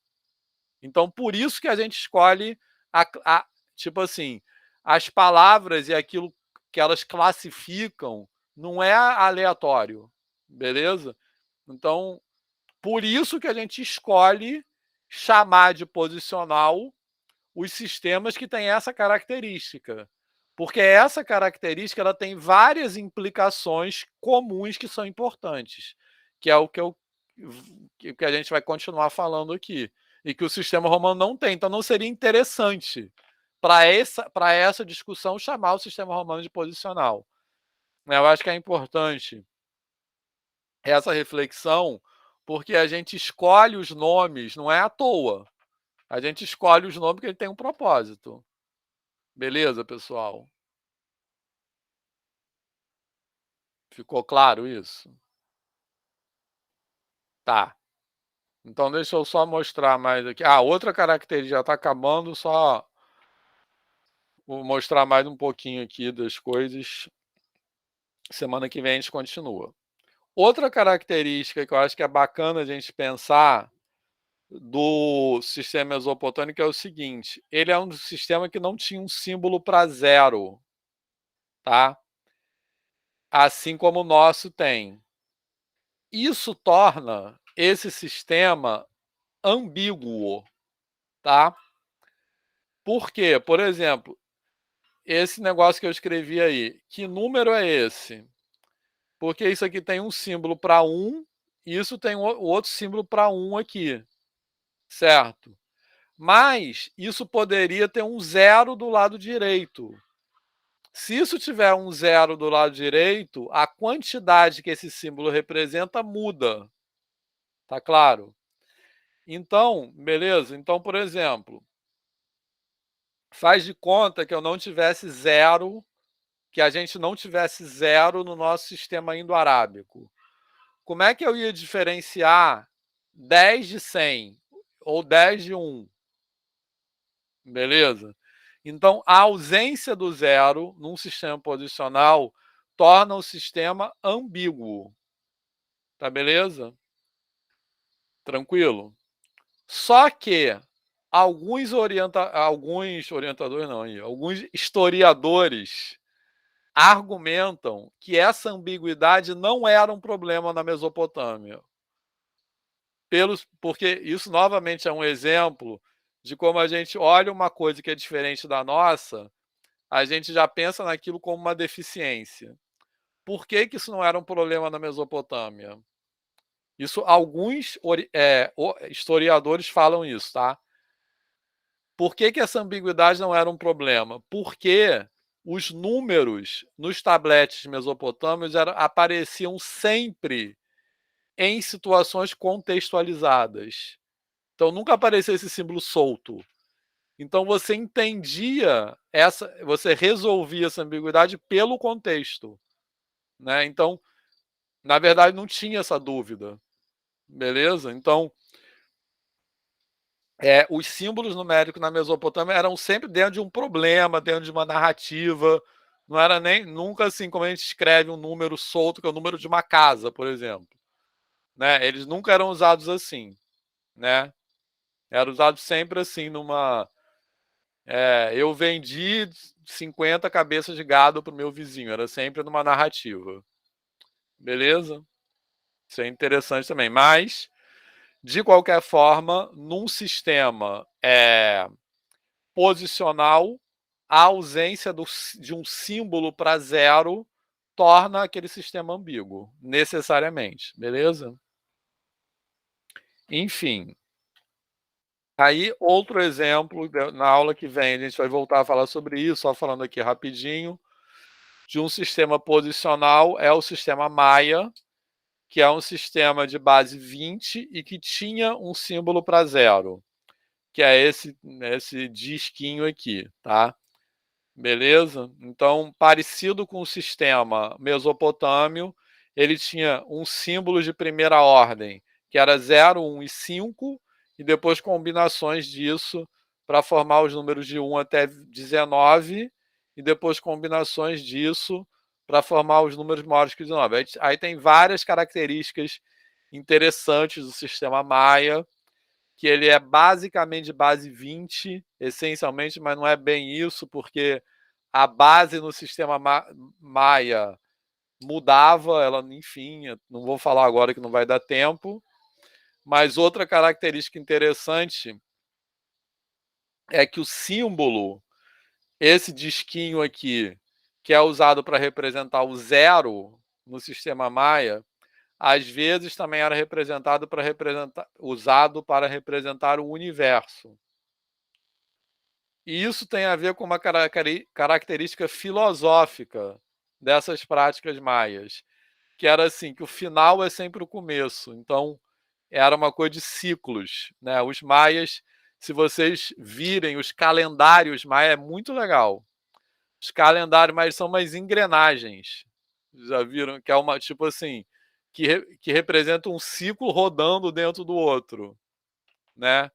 Então, por isso que a gente escolhe, tipo assim, as palavras e aquilo que elas classificam não é aleatório, beleza? Então, por isso que a gente escolhe chamar de posicional os sistemas que têm essa característica. Porque essa característica ela tem várias implicações comuns que são importantes, que é o que a gente vai continuar falando aqui, e que o sistema romano não tem. Então, não seria interessante para essa discussão chamar o sistema romano de posicional. Eu acho que é importante essa reflexão, porque a gente escolhe os nomes, não é à toa. A gente escolhe os nomes porque ele tem um propósito. Beleza, pessoal? Ficou claro isso? Tá. Então, deixa eu só mostrar mais aqui. Outra característica, já está acabando, só vou mostrar mais um pouquinho aqui das coisas. Semana que vem a gente continua. Outra característica que eu acho que é bacana a gente pensar do sistema mesopotâmico é o seguinte: ele é um sistema que não tinha um símbolo para zero, tá? Assim como o nosso tem. Isso torna esse sistema ambíguo, tá? Por quê? Por exemplo, esse negócio que eu escrevi aí, que número é esse? Porque isso aqui tem um símbolo para 1 e isso tem outro símbolo para 1 aqui, certo? Mas isso poderia ter um 0 do lado direito. Se isso tiver um 0 do lado direito, a quantidade que esse símbolo representa muda. Tá claro? Então, beleza? Então, por exemplo, faz de conta que eu não tivesse 0, que a gente não tivesse 0 no nosso sistema indo-arábico. Como é que eu ia diferenciar 10 de 100 ou 10 de 1? Beleza? Então, a ausência do 0 num sistema posicional torna o sistema ambíguo. Tá beleza? Tranquilo? Só que alguns orientadores não, alguns historiadores argumentam que essa ambiguidade não era um problema na Mesopotâmia. porque isso novamente é um exemplo de como a gente olha uma coisa que é diferente da nossa, a gente já pensa naquilo como uma deficiência. Por que que isso não era um problema na Mesopotâmia? Isso alguns historiadores falam isso, tá? Por que que essa ambiguidade não era um problema? Porque os números nos tabletes mesopotâmicos apareciam sempre em situações contextualizadas. Então nunca aparecia esse símbolo solto. Então você entendia você resolvia essa ambiguidade pelo contexto, né? Então, na verdade, não tinha essa dúvida, beleza? Então, os símbolos numéricos na Mesopotâmia eram sempre dentro de um problema, dentro de uma narrativa. Não era nem nunca assim como a gente escreve um número solto, que é o número de uma casa, por exemplo, né? Eles nunca eram usados assim, né? Era usado sempre assim eu vendi 50 cabeças de gado para o meu vizinho. Era sempre numa narrativa. Beleza? Isso é interessante também. Mas, de qualquer forma, num sistema posicional, a ausência de um símbolo para zero torna aquele sistema ambíguo, necessariamente. Beleza? Enfim. Aí, outro exemplo, na aula que vem, a gente vai voltar a falar sobre isso, só falando aqui rapidinho, de um sistema posicional, é o sistema Maia, que é um sistema de base 20 e que tinha um símbolo para zero, que é esse disquinho aqui, tá? Beleza? Então, parecido com o sistema mesopotâmio, ele tinha um símbolo de primeira ordem, que era 0, 1 e 5, e depois combinações disso para formar os números de 1 até 19, e depois combinações disso para formar os números maiores que 19. Aí tem várias características interessantes do sistema Maia, que ele é basicamente de base 20, essencialmente, mas não é bem isso, porque a base no sistema Maia mudava, enfim, não vou falar agora que não vai dar tempo, mas outra característica interessante é que o símbolo, esse disquinho aqui, que é usado para representar o zero no sistema Maia, às vezes também era usado para representar o universo. E isso tem a ver com uma característica filosófica dessas práticas maias, que era assim, que o final é sempre o começo. Então, era uma coisa de ciclos, né? Os maias, se vocês virem os calendários maias, é muito legal. Os calendários maias são umas engrenagens. Já viram? Que é uma, tipo assim, que representa um ciclo rodando dentro do outro, né?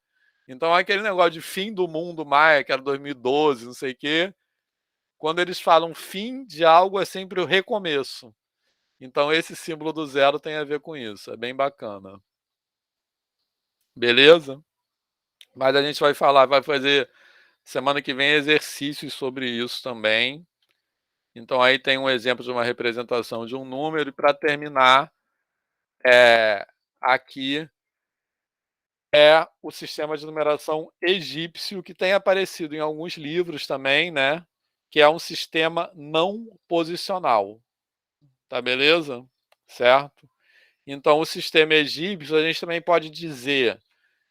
Então, aquele negócio de fim do mundo maia, que era 2012, não sei o quê, quando eles falam fim de algo, é sempre o recomeço. Então, esse símbolo do zero tem a ver com isso. É bem bacana. Beleza? Mas a gente vai fazer semana que vem exercícios sobre isso também. Então, aí tem um exemplo de uma representação de um número. E para terminar, aqui é o sistema de numeração egípcio, que tem aparecido em alguns livros também, né? Que é um sistema não posicional. Tá beleza? Certo? Então, o sistema egípcio, a gente também pode dizer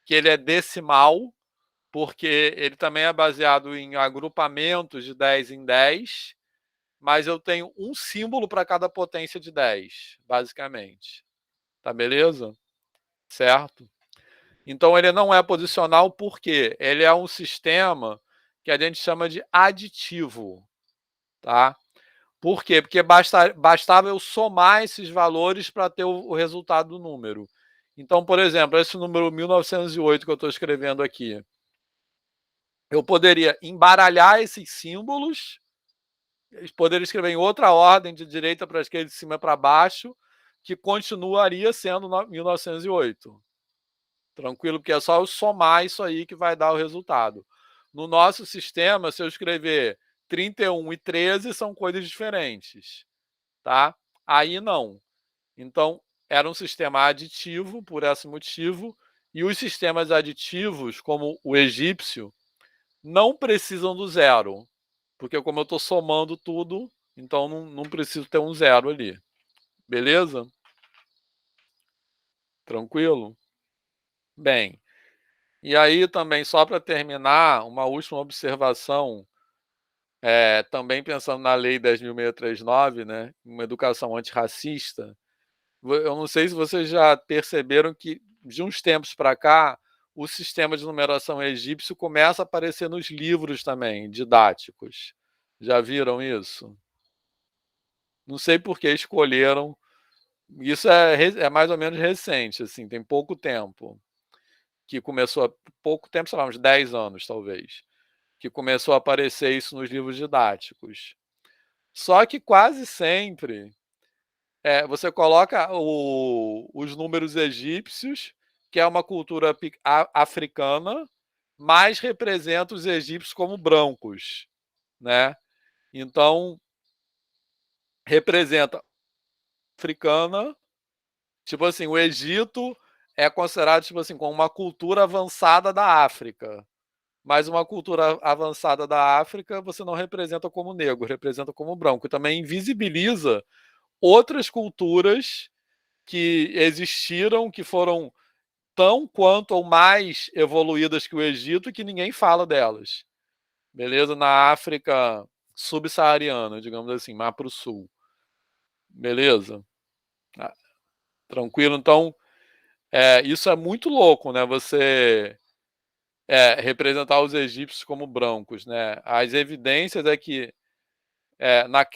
que ele é decimal, porque ele também é baseado em agrupamentos de 10 em 10, mas eu tenho um símbolo para cada potência de 10, basicamente. Tá beleza? Certo? Então, ele não é posicional porque ele é um sistema que a gente chama de aditivo. Tá? Por quê? Porque bastava eu somar esses valores para ter o resultado do número. Então, por exemplo, esse número 1908 que eu estou escrevendo aqui, eu poderia embaralhar esses símbolos, poderia escrever em outra ordem, de direita para esquerda, de cima para baixo, que continuaria sendo 1908. Tranquilo? Porque é só eu somar isso aí que vai dar o resultado. No nosso sistema, se eu escrever 31 e 13, são coisas diferentes. Tá? Aí não. Então, era um sistema aditivo, por esse motivo, e os sistemas aditivos, como o egípcio, não precisam do zero, porque como eu estou somando tudo, então não preciso ter um zero ali. Beleza? Tranquilo? Bem, e aí também, só para terminar, uma última observação, também pensando na Lei 10.639, né, uma educação antirracista. Eu não sei se vocês já perceberam que, de uns tempos para cá, o sistema de numeração egípcio começa a aparecer nos livros também, didáticos. Já viram isso? Não sei por que escolheram. Isso é mais ou menos recente, assim, tem pouco tempo. Que começou, pouco tempo, sei lá, uns 10 anos, talvez. Que começou a aparecer isso nos livros didáticos. Só que quase sempre você coloca os números egípcios, que é uma cultura africana, mas representa os egípcios como brancos, né? Então, representa africana, tipo assim, o Egito é considerado, tipo assim, como uma cultura avançada da África. Mas uma cultura avançada da África você não representa como negro, representa como branco. E também invisibiliza outras culturas que existiram, que foram tão quanto ou mais evoluídas que o Egito, que ninguém fala delas. Beleza? Na África subsaariana, digamos assim, mais para o sul. Beleza? Tranquilo? Então, isso é muito louco, né? Você representar os egípcios como brancos, né? As evidências é que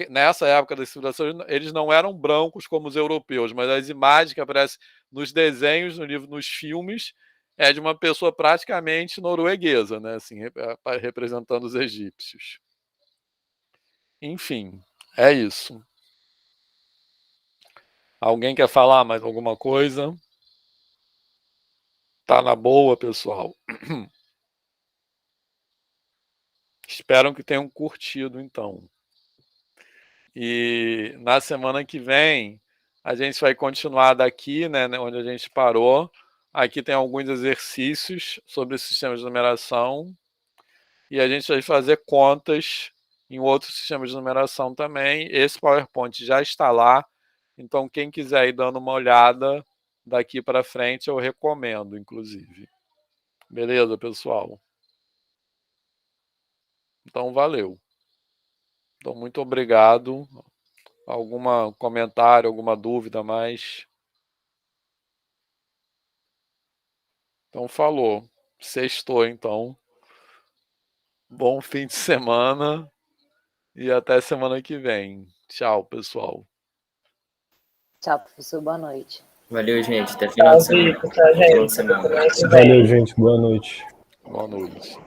nessa época da civilização eles não eram brancos como os europeus, mas as imagens que aparecem nos desenhos, no livro, nos filmes, é de uma pessoa praticamente norueguesa, né? Assim, representando os egípcios. Enfim, é isso. Alguém quer falar mais alguma coisa? Tá na boa, pessoal? Espero que tenham curtido, então. E na semana que vem, a gente vai continuar daqui, né, onde a gente parou. Aqui tem alguns exercícios sobre o sistema de numeração. E a gente vai fazer contas em outros sistemas de numeração também. Esse PowerPoint já está lá. Então, quem quiser ir dando uma olhada daqui para frente, eu recomendo, inclusive. Beleza, pessoal? Então, valeu. Então, muito obrigado. Algum comentário, alguma dúvida mais? Então, falou. Sextou, então. Bom fim de semana e até semana que vem. Tchau, pessoal. Tchau, professor. Boa noite. Valeu, gente. Até final de semana. Tchau, gente. Final de semana. Valeu, gente. Boa noite. Boa noite.